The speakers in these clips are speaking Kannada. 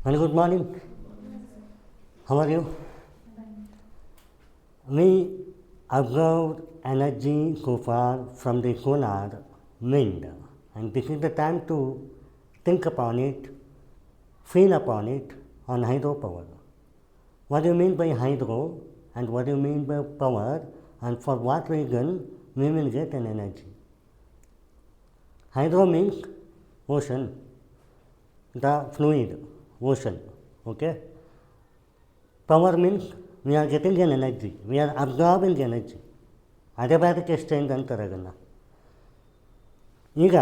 Very good morning. How are you? We observed energy so far from the solar wind, and this is the time to think upon it, feel upon it on hydropower. What do you mean by hydro, and what do you mean by power, and for what reason we will get an energy? Hydro means ocean, the fluid, ocean, okay? Power means we are getting an energy, we are absorbing energy. ಅಡಿಯಾಬ್ಯಾಟಿಕ್ exchange ಅಂತಾರೆ ಅದನ್ನು. ಈಗ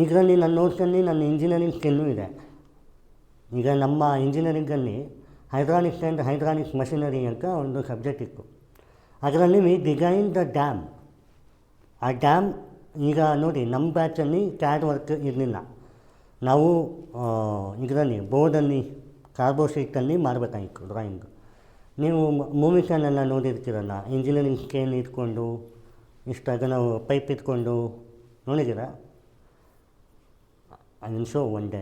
ಇದರಲ್ಲಿ ನನ್ನ ನೋಟ್ಸಲ್ಲಿ ನನ್ನ ಇಂಜಿನಿಯರಿಂಗ್ ಸ್ಕಿಲ್ಲು ಇದೆ. ಈಗ ನಮ್ಮ ಇಂಜಿನಿಯರಿಂಗಲ್ಲಿ ಹೈಡ್ರಾಲಿಕ್ಸ್ ಆ್ಯಂಡ್ ಹೈಡ್ರಾಲಿಕ್ಸ್ ಮಷಿನರಿ ಅಂತ ಒಂದು ಸಬ್ಜೆಕ್ಟ್ ಇತ್ತು. ಅದರಲ್ಲಿ ವಿ ಡಿಸೈನ್ ದ ಡ್ಯಾಮ್. ಆ ಡ್ಯಾಮ್ ಈಗ ನೋಡಿ ನಮ್ಮ ಬ್ಯಾಚಲ್ಲಿ ಕ್ಯಾಡ್ ವರ್ಕ್ ಇರಲಿಲ್ಲ. ನಾವು ಇದರಲ್ಲಿ ಬೋರ್ಡಲ್ಲಿ ಕಾರ್ಬೋಶೀಟಲ್ಲಿ ಮಾಡಬೇಕಾಗಿತ್ತು ಡ್ರಾಯಿಂಗ್. ನೀವು ಮೂವೀಸನ್ನೆಲ್ಲ ನೋಡಿರ್ತೀರಲ್ಲ, ಇಂಜಿನಿಯರಿಂಗ್ ಸ್ಕೇಲ್ ಇಟ್ಕೊಂಡು ಇಷ್ಟಾಗ ನಾವು ಪೈಪ್ ಇಟ್ಕೊಂಡು ನೋಡಿದ್ದೀರ, ಐ ಶೋ ಒನ್ ಡೇ.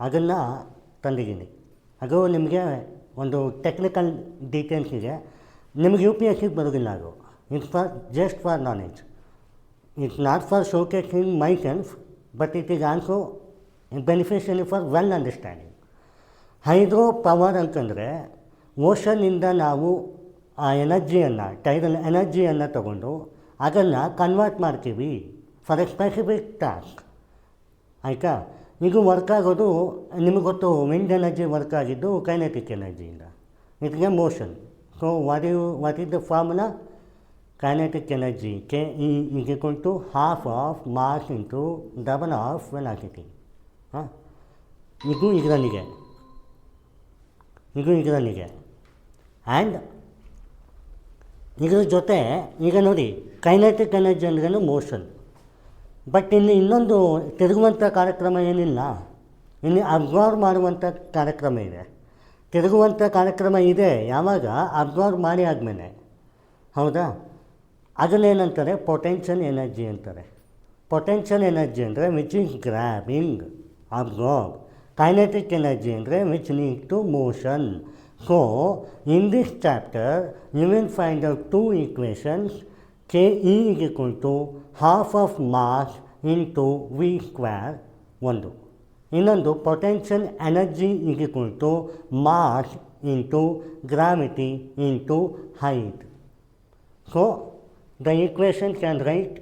ಅದನ್ನು ತಂದಿದ್ದೀನಿ. ಅದು ನಿಮಗೆ ಒಂದು ಟೆಕ್ನಿಕಲ್ ಡೀಟೇಲ್ಸಿಗೆ ನಿಮಗೆ ಯು ಪಿ ಎಸ್ ಸಿಗೆ ಬರೋದಿಲ್ಲ. ಅದು it's for just for knowledge. It's not for showcasing myself, but it is also beneficially for well understanding. Hydro power ಅಂತಂದರೆ ಓಷನ್ನಿಂದ ನಾವು ಆ ಎನರ್ಜಿಯನ್ನು, ಟೈಡಲ್ ಎನರ್ಜಿಯನ್ನು ತಗೊಂಡು ಅದನ್ನು ಕನ್ವರ್ಟ್ ಮಾಡ್ತೀವಿ ಫಾರ್ ಎ ಸ್ಪೆಸಿಫಿಕ್ ಟಾಸ್ಕ್. ಆಯಿತಾ? ಇದು ವರ್ಕ್ ಆಗೋದು ನಿಮಗೆ ಗೊತ್ತು, ವಿಂಡ್ ಎನರ್ಜಿ ವರ್ಕ್ ಆಗಿದ್ದು ಕೈನೆಟಿಕ್ ಎನರ್ಜಿಯಿಂದ. ಇಟ್ಗೆ motion. So what is the formula? Kinetic energy K E is equal to half of mass into double of velocity. ಇದು ಇದರಲ್ಲಿಗೆ ಆ್ಯಂಡ್ ಇದ್ರ ಜೊತೆ ಈಗ ನೋಡಿ, ಕೈನೆಟಿಕ್ ಎನರ್ಜಿ ಅಂದ್ರೂ ಮೋಷನ್. ಬಟ್ ಇಲ್ಲಿ ಇನ್ನೊಂದು ತಿರುಗುವಂಥ ಕಾರ್ಯಕ್ರಮ ಏನಿಲ್ಲ, ಇಲ್ಲಿ ಅಬ್ಸಾರ್ವ್ ಮಾಡುವಂಥ ಕಾರ್ಯಕ್ರಮ ಇದೆ. ತಿರುಗುವಂಥ ಕಾರ್ಯಕ್ರಮ ಇದೆ ಯಾವಾಗ ಅಬ್ಸಾರ್ವ್ ಮಾಡಿ ಆದಮೇಲೆ, ಹೌದಾ? ಅದನ್ನೇನಂತಾರೆ? ಪೊಟೆನ್ಷಿಯಲ್ ಎನರ್ಜಿ ಅಂತಾರೆ. ಪೊಟೆನ್ಷಿಯಲ್ ಎನರ್ಜಿ ಅಂದರೆ which is grabbing, absorb. Kinetic energy ಅಂದರೆ which lead to motion. So, in this chapter, you will find out two equations. Ke is equal to half of mass into v square, ಒಂದು. ಇನ್ನೊಂದು potential energy is equal to mass into gravity into height. So, the equation can write.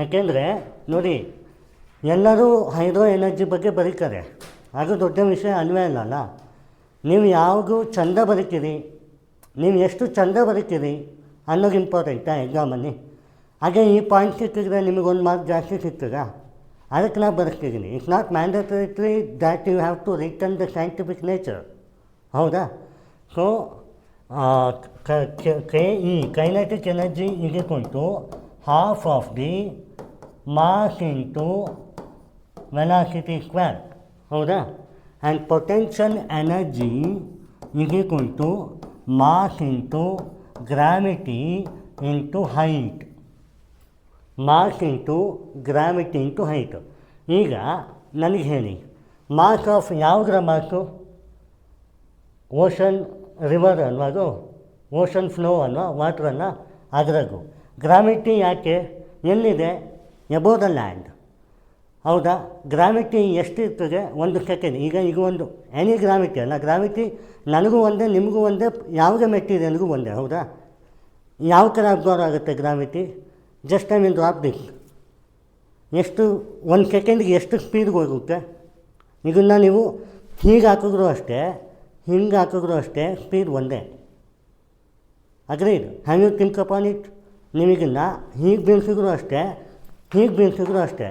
ಯಾಕೆಂದರೆ ನೋಡಿ, ಎಲ್ಲರೂ ಹೈಡ್ರೋ ಎನರ್ಜಿ ಬಗ್ಗೆ ಬರೀತಾರೆ. ಅದು ದೊಡ್ಡ ವಿಷಯ ಅಲ್ವೇ ಅಲ್ಲ. ನೀವು ಯಾವುದು ಚಂದ ಬರೀತೀರಿ, ನೀವು ಎಷ್ಟು ಚಂದ ಬರೀತೀರಿ ಅನ್ನೋದು ಇಂಪಾರ್ಟೆಂಟಾ ಎಕ್ಸಾಮಲ್ಲಿ? ಹಾಗೆ ಈ ಪಾಯಿಂಟ್ ಸಿಕ್ಕಿದ್ರೆ ನಿಮಗೊಂದು ಮಾರ್ಕ್ ಜಾಸ್ತಿ ಸಿಗ್ತದಾ? ಅದಕ್ಕೆ ನಾವು ಬರೆಸ್ತಿದ್ದೀನಿ. It's not mandatory that you have to return the scientific nature, ಹೌದಾ? ಸೊ ಈ kinetic energy is equal to half of the mass into velocity square, ಹೌದಾ? And potential energy is equal to mass into gravity into height. Mass into gravity into height. ಈಗ ನನಗೆ ಹೇಳಿ, ಮಾಸ್ ಆಫ್ ಯಾವುದರ ಮಾಸು? ಓಷನ್ ರಿವರ್ ಅಲ್ವಾ ಅದು? ಓಷನ್ ಫ್ಲೋ ಅಲ್ವಾ, ವಾಟ್ರನ್ನ, ಅದರಗೂ. ಗ್ರಾವಿಟಿ ಯಾಕೆ? ಎಲ್ಲಿದೆ? ಎಬೋ ದ ಲ್ಯಾಂಡ್, ಹೌದಾ? ಗ್ರಾವಿಟಿ ಎಷ್ಟಿರ್ತದೆ? ಒಂದು ಸೆಕೆಂಡ್. ಈಗ ಒಂದು ಎನಿ ಗ್ರಾವಿಟಿ ಅಲ್ಲ, ಗ್ರಾವಿಟಿ ನನಗೂ ಒಂದೇ, ನಿಮಗೂ ಒಂದೇ, ಯಾವುದೇ ಮೆಟೀರಿಯಲ್ಗೂ ಒಂದೇ, ಹೌದಾ? ಯಾವ ಥರ ಅಬ್ಸಾರ್ವ್ ಆಗುತ್ತೆ gravity? Just I mean drop this. ಎಷ್ಟು ಒಂದು ಸೆಕೆಂಡ್ಗೆ ಎಷ್ಟು ಸ್ಪೀಡ್ಗೆ ಹೋಗುತ್ತೆ? ಇದನ್ನು ನೀವು ಹೀಗೆ ಹಾಕಿದ್ರು ಅಷ್ಟೇ, ಹಿಂಗೆ ಹಾಕಿದ್ರು ಅಷ್ಟೇ, ಸ್ಪೀಡ್ ಒಂದೇ. Agreed? Have you think upon it? ನೀವಿದನ್ನು ಹೀಗೆ ಬೀಳ್ಸಿದ್ರು ಅಷ್ಟೇ, ಹೀಗೆ ಬೀಳ್ಸಿದ್ರು ಅಷ್ಟೇ,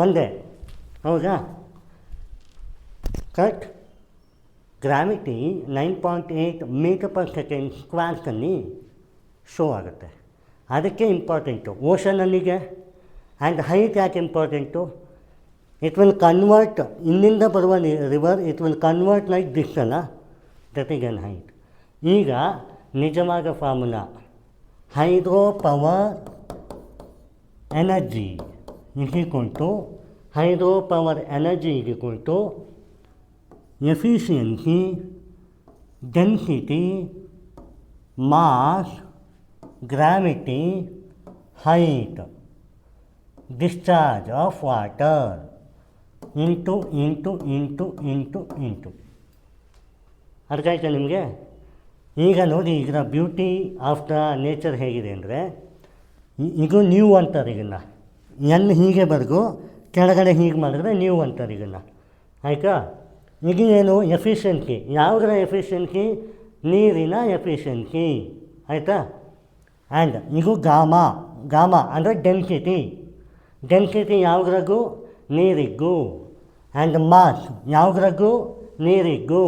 ಒಂದೇ, ಹೌದಾ? Correct? Gravity 9.8 metre per second ಸ್ಕ್ವೇರ್ಸಲ್ಲಿ ಶೋ ಆಗುತ್ತೆ. ಅದಕ್ಕೆ ಇಂಪಾರ್ಟೆಂಟು ಓಷನಲ್ಲಿಗೆ. ಆ್ಯಂಡ್ ಹೈಟ್ ಯಾಕೆ ಇಂಪಾರ್ಟೆಂಟು? ಇಟ್ ವಿಲ್ ಕನ್ವರ್ಟ್, ಇಲ್ಲಿಂದ ಬರುವ river it will convert like this ಅಲ್ಲ, ದಟ್ ಈಸ್ ಎನ್ ಹೈಟ್. ಈಗ ನಿಜವಾದ formula, hydro power energy is equal to hydro power energy is equal to efficiency, density, mass, gravity, height, discharge of water into. ಅರ್ಥ ಆಯ್ತಾ ನಿಮಗೆ? ಈಗ ನೋಡಿ, ಇದರ ಬ್ಯೂಟಿ ಆಫ್ ದ ನೇಚರ್ ಹೇಗಿದೆ ಅಂದರೆ, ಇದು ನ್ಯೂ ಅಂತಾರೆ ಇದನ್ನು. ಎನ್ ಹೀಗೆ ಬರೆದು ಕೆಳಗಡೆ ಹೀಗೆ ಮಾಡಿದ್ರೆ ನ್ಯೂ ಅಂತಾರೆ ಇದನ್ನು. ಆಯಿತಾ? ಇದು ಏನು? ಎಫಿಷಿಯನ್ಸಿ. ಯಾವುದರ ಎಫಿಷಿಯನ್ಸಿ? ನೀರಿನ ಎಫಿಷಿಯನ್ಸಿ. ಆಯಿತಾ? ಆ್ಯಂಡ್ ಇದು ಗಾಮ ಅಂದರೆ ಡೆನ್ಸಿಟಿ ಯಾವುದ್ರಾಗೂ? ನೀರಿಗೂ. ಆ್ಯಂಡ್ ಮಾಸ್ ಯಾವುದ್ರಾಗೂ? ನೀರಿಗೂ.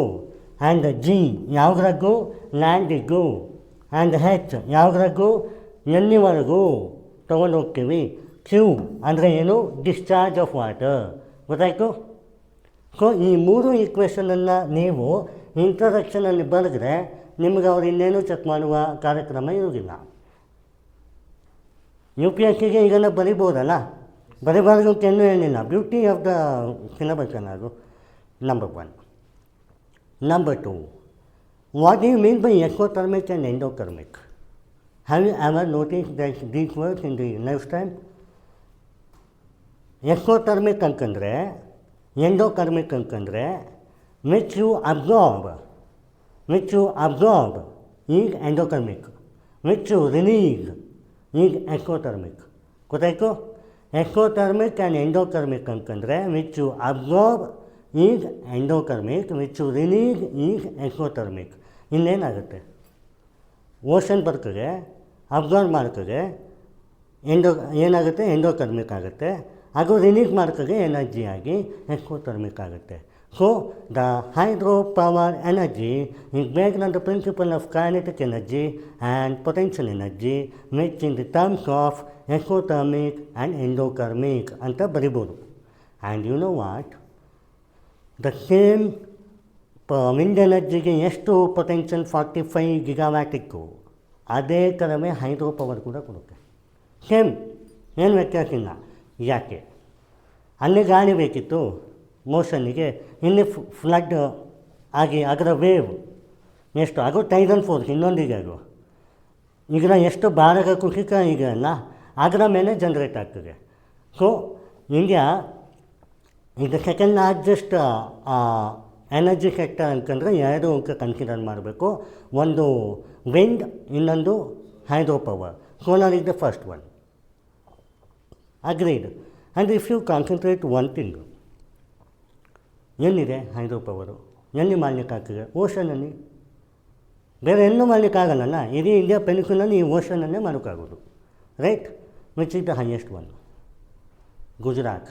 ಆ್ಯಂಡ್ ಜಿ ಯಾವುದ್ರಾಗೂ? ಲ್ಯಾಂಡಿಗೂ. ಆ್ಯಂಡ್ ಹೆಚ್ ಯಾವುದ್ರಾಗೂ? ಎಲ್ಲಿವರೆಗೂ ತೊಗೊಂಡು ಹೋಗ್ತೀವಿ. ಕ್ಯೂ ಅಂದರೆ ಏನು? Discharge of water. ಗೊತ್ತಾಯಿತು? ಸೊ ಈ 3 ಈಕ್ವೇಷನನ್ನು ನೀವು ಇಂಟ್ರಡಕ್ಷನಲ್ಲಿ ಬರೆದ್ರೆ ನಿಮಗೆ ಅವ್ರು ಇನ್ನೇನು ಚೆಕ್ ಮಾಡುವ ಕಾರ್ಯಕ್ರಮ ಇರೋದಿಲ್ಲ. UPSCಗೆ ಈಗೆಲ್ಲ ಬರಿಬೋದಲ್ಲ, ಬರಿಬಾರ್ದು ಅಂತ ಏನೂ ಏನಿಲ್ಲ. ಬ್ಯೂಟಿ ಆಫ್ ದ ಸಿಲೆಬಸ್ ಅನ್ನೋದು number 1. Number 2, what do you mean by exothermic and endothermic? Have you ever notice that these words in the life time? Exothermic ಅಂತಂದರೆ, ಎಂಡೋಥರ್ಮಿಕ್ ಅಂತಂದರೆ which you absorb is endothermic, which you release is exothermic. ಗೊತ್ತಾಯಿತು? ಎಕ್ಸೋಥರ್ಮಿಕ್ ಆ್ಯಂಡ್ ಎಂಡೋಥರ್ಮಿಕ್ ಅಂತಂದರೆ which you absorb is endothermic, which you release is exothermic. ಇನ್ನೇನಾಗುತ್ತೆ? ಓಷನ್ ಬರ್ತದೆ, ಅಬ್ಸಾರ್ಬ್ ಮಾಡ್ತದೆ, ಏನಾಗುತ್ತೆ? ಎಂಡೋಥರ್ಮಿಕ್ ಆಗುತ್ತೆ. ಅದು ರಿಲೀಸ್ ಮಾಡ್ತದೆ ಎನರ್ಜಿ ಆಗಿ ಎಕ್ಸೋಥರ್ಮಿಕ್ ಆಗುತ್ತೆ. So the hydro power energy is based on the principle of kinetic energy and potential energy, which in the terms of exothermic and endothermic ಅಂತ ಬರಿಬೋದು. And you know what? The same wind ಎನರ್ಜಿಗೆ ಎಷ್ಟು ಪೊಟೆನ್ಷಿಯಲ್ 45 ಗಿಗಾವ್ಯಾಟ್ ಇತ್ತು, ಅದೇ ಥರವೇ ಹೈಡ್ರೋ ಪವರ್ ಕೂಡ ಕೊಡುತ್ತೆ. ಸೇಮ್, ಏನು ವ್ಯತ್ಯಾಸ ಇಲ್ಲ. ಯಾಕೆ? ಅಲ್ಲಿ ಗಾಳಿ ಬೇಕಿತ್ತು ಮೋಷನ್ನಿಗೆ, ಇಲ್ಲಿ ಫ್ಲಡ್ ಆಗಿ ಅದರ ವೇವ್ ಎಷ್ಟು ಅದು ಟೈಡಲ್ ಫೋರ್ಸ್ ಇನ್ನೊಂದಿಗೆ ಅದು ಈಗ ಎಷ್ಟು ಭಾರಗ ಕುಸಿತ ಇದೆ ಅಲ್ಲ, ಅದರ ಮೇಲೆ ಜನ್ರೇಟ್ ಆಗ್ತದೆ. ಸೊ ಇಂಡಿಯಾ ಈಗ ಸೆಕೆಂಡ್ ಲಾರ್ಜೆಸ್ಟ್ ಎನರ್ಜಿ ಸೆಕ್ಟರ್ ಅಂತಂದರೆ 2 ಅಂಕ ಕನ್ಸಿಡರ್ ಮಾಡಬೇಕು. ಒಂದು ವಿಂಡ್, ಇನ್ನೊಂದು hydro power. Solar is the first one. Agreed. And if you concentrate one thing, ಎಲ್ಲಿದೆ ಹೈಡ್ರೋ ಪವರು? ಎಲ್ಲಿ ಮಾಡಲಿಕ್ಕಾಗ್ತದೆ? ಓಷನಲ್ಲಿ. ಬೇರೆ ಎಲ್ಲೂ ಮಾಡಲಿಕ್ಕಾಗಲ್ಲ. ಇಡೀ ಇಂಡಿಯಾ ಪೆನಿನ್ಸುಲಲ್ಲಿ ಈ ಓಷನಲ್ಲೇ ಮಾಡೋಕ್ಕಾಗೋದು. Right? Which is the highest one? Gujarat.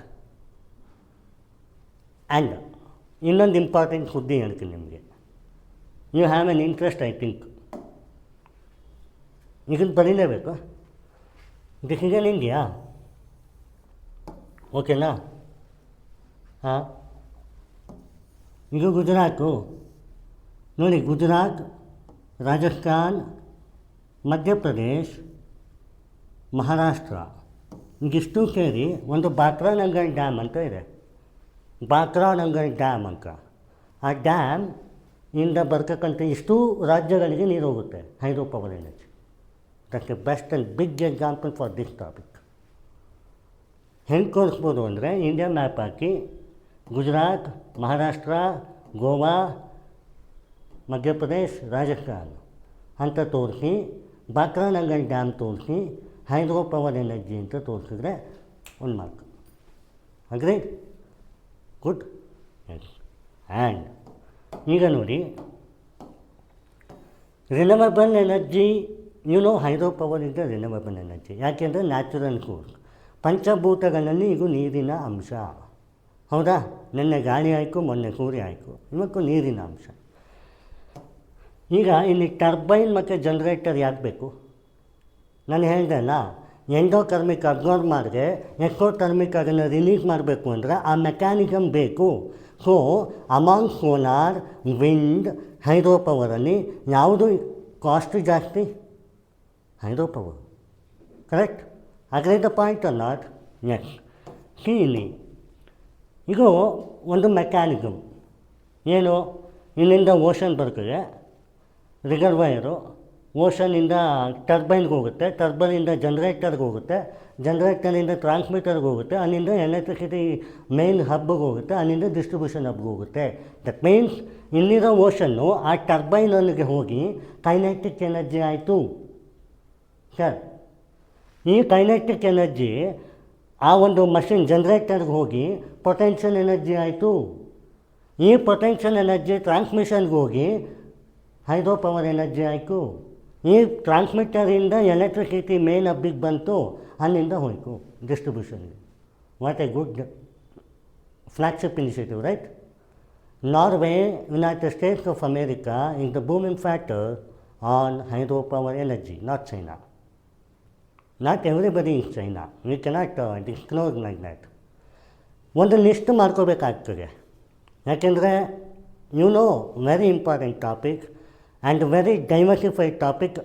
And ಇನ್ನೊಂದು ಇಂಪಾರ್ಟೆಂಟ್ ಸುದ್ದಿ ಹೇಳ್ತೀನಿ ನಿಮಗೆ. You have an interest, I think. ಇದನ್ನು ಬರೀಲೇಬೇಕು. This is an India. ಓಕೆನಾ? ಹಾಂ, ಇದು ಗುಜರಾತು ನೋಡಿ. ಗುಜರಾತ್, ರಾಜಸ್ಥಾನ್, ಮಧ್ಯಪ್ರದೇಶ್, ಮಹಾರಾಷ್ಟ್ರ ಇದಿಷ್ಟು ಸೇರಿ ಒಂದು ಬಾಕ್ರಾನಂಗಲ್ ಡ್ಯಾಮ್ ಅಂತ ಇದೆ. ಬಾಕ್ರಾನಂಗಲ್ ಡ್ಯಾಮ್ ಅಂತ. ಆ ಡ್ಯಾಮ್ ಇಂದ ಬರ್ತಕ್ಕಂಥ ಇಷ್ಟೂ ರಾಜ್ಯಗಳಿಗೆ ನೀರು ಹೋಗುತ್ತೆ hydro power energy. That's a best and big example for this topic. ಹೆಂಗೆ ತೋರಿಸ್ಬೋದು ಅಂದರೆ, ಇಂಡಿಯಾ ಮ್ಯಾಪ್ ಹಾಕಿ ಗುಜರಾತ್, ಮಹಾರಾಷ್ಟ್ರ, ಗೋವಾ, ಮಧ್ಯಪ್ರದೇಶ್, ರಾಜಸ್ಥಾನ್ ಅಂತ ತೋರಿಸಿ, ಬಾಕ್ರಾನಂಗಲ್ ಡ್ಯಾಮ್ ತೋರಿಸಿ, ಹೈಡ್ರೋ ಪವರ್ ಎನರ್ಜಿ ಅಂತ ತೋರಿಸಿದ್ರೆ 1 mark. Agree? Good. Yes. And ಈಗ ನೋಡಿ, renewable energy, hydro power is the renewable energy. ಯಾಕೆಂದರೆ ನ್ಯಾಚುರಲ್ ಸೋರ್ಸ್. ಪಂಚಭೂತಗಳಲ್ಲಿ ಇದು ನೀರಿನ ಅಂಶ. ಹೌದಾ? ನಿನ್ನೆ ಗಾಳಿ ಆಯಿತು, ಮೊನ್ನೆ ಸೂರ್ಯ ಆಯಿತು, ಇವತ್ತು ನೀರಿನ ಅಂಶ. ಈಗ ಇಲ್ಲಿ ಟರ್ಬೈನ್ ಮತ್ತು ಜನ್ರೇಟರ್ ಯಾಕೆ ಬೇಕು? ನಾನು ಹೇಳಿದೆ ಅಲ್ಲ, ಎಂಡೋಥರ್ಮಿಕ್ ಅಬ್ಸಾರ್ಬ್ ಮಾಡಿದೆ, ಎಕ್ಸೋಥರ್ಮಿಕ್ ಅದನ್ನು ರಿಲೀಸ್ ಮಾಡಬೇಕು ಅಂದರೆ ಆ ಮೆಕ್ಯಾನಿಸಮ್ ಬೇಕು. So among solar, wind, hydro ಪವರಲ್ಲಿ ಯಾವುದು ಕಾಸ್ಟ್ ಜಾಸ್ತಿ? Hydro power. Correct? Agree the point are not? Yes. ಇಲ್ಲಿ ಇದು ಒಂದು ಮೆಕ್ಯಾನಿಸಮ್. ಏನು, ಇಲ್ಲಿಂದ ಓಷನ್ ಬರ್ತದೆ, ರಿಸರ್ವಾಯರು, ಓಷನಿಂದ ಟರ್ಬೈನ್ಗೆ ಹೋಗುತ್ತೆ, ಟರ್ಬೈನಿಂದ ಜನ್ರೇಟರ್ಗೆ ಹೋಗುತ್ತೆ, ಜನ್ರೇಟರಿಂದ ಟ್ರಾನ್ಸ್ಮಿಟರ್ಗೆ ಹೋಗುತ್ತೆ, ಅಲ್ಲಿಂದ ಎಲೆಕ್ಟ್ರಿಸಿಟಿ ಮೇನ್ ಹಬ್ಗೆ ಹೋಗುತ್ತೆ, ಅಲ್ಲಿಂದ ಡಿಸ್ಟ್ರಿಬ್ಯೂಷನ್ ಹಬ್ಗೆ ಹೋಗುತ್ತೆ. ದಟ್ ಮೀನ್ಸ್ ಇಲ್ಲಿರೋ ಓಷನ್ನು ಆ ಟರ್ಬೈನಲ್ಲಿಗೆ ಹೋಗಿ ಕೈನೆಟಿಕ್ ಎನರ್ಜಿ ಆಯಿತು ಸರ್. ಈ ಕೈನೆಟಿಕ್ ಎನರ್ಜಿ ಆ ಒಂದು ಮಷಿನ್ ಜನ್ರೇಟರ್ಗೆ ಹೋಗಿ ಪೊಟೆನ್ಷಿಯಲ್ ಎನರ್ಜಿ ಆಯಿತು. ಈ ಪೊಟೆನ್ಷಿಯಲ್ ಎನರ್ಜಿ ಟ್ರಾನ್ಸ್ಮಿಷನ್ಗೆ ಹೋಗಿ ಹೈಡ್ರೋ ಪವರ್ ಎನರ್ಜಿ ಆಯಿತು. ಈ ಟ್ರಾನ್ಸ್ಮಿಟರಿಂದ ಎಲೆಕ್ಟ್ರಿಸಿಟಿ ಮೇನ್ ಹಬ್ಬಿಗೆ ಬಂತು, ಅಲ್ಲಿಂದ ಹೋಯಿತು ಡಿಸ್ಟ್ರಿಬ್ಯೂಷನ್ಗೆ. What a good flagship initiative, right? Norway, United States of America is the booming factor on hydropower energy, not China. Not everybody is China. We cannot disclose like that. ಒಂದು ಲಿಸ್ಟ್ ಮಾಡ್ಕೋಬೇಕಾಗ್ತದೆ, ಯಾಕೆಂದರೆ very important topic and very diversified topic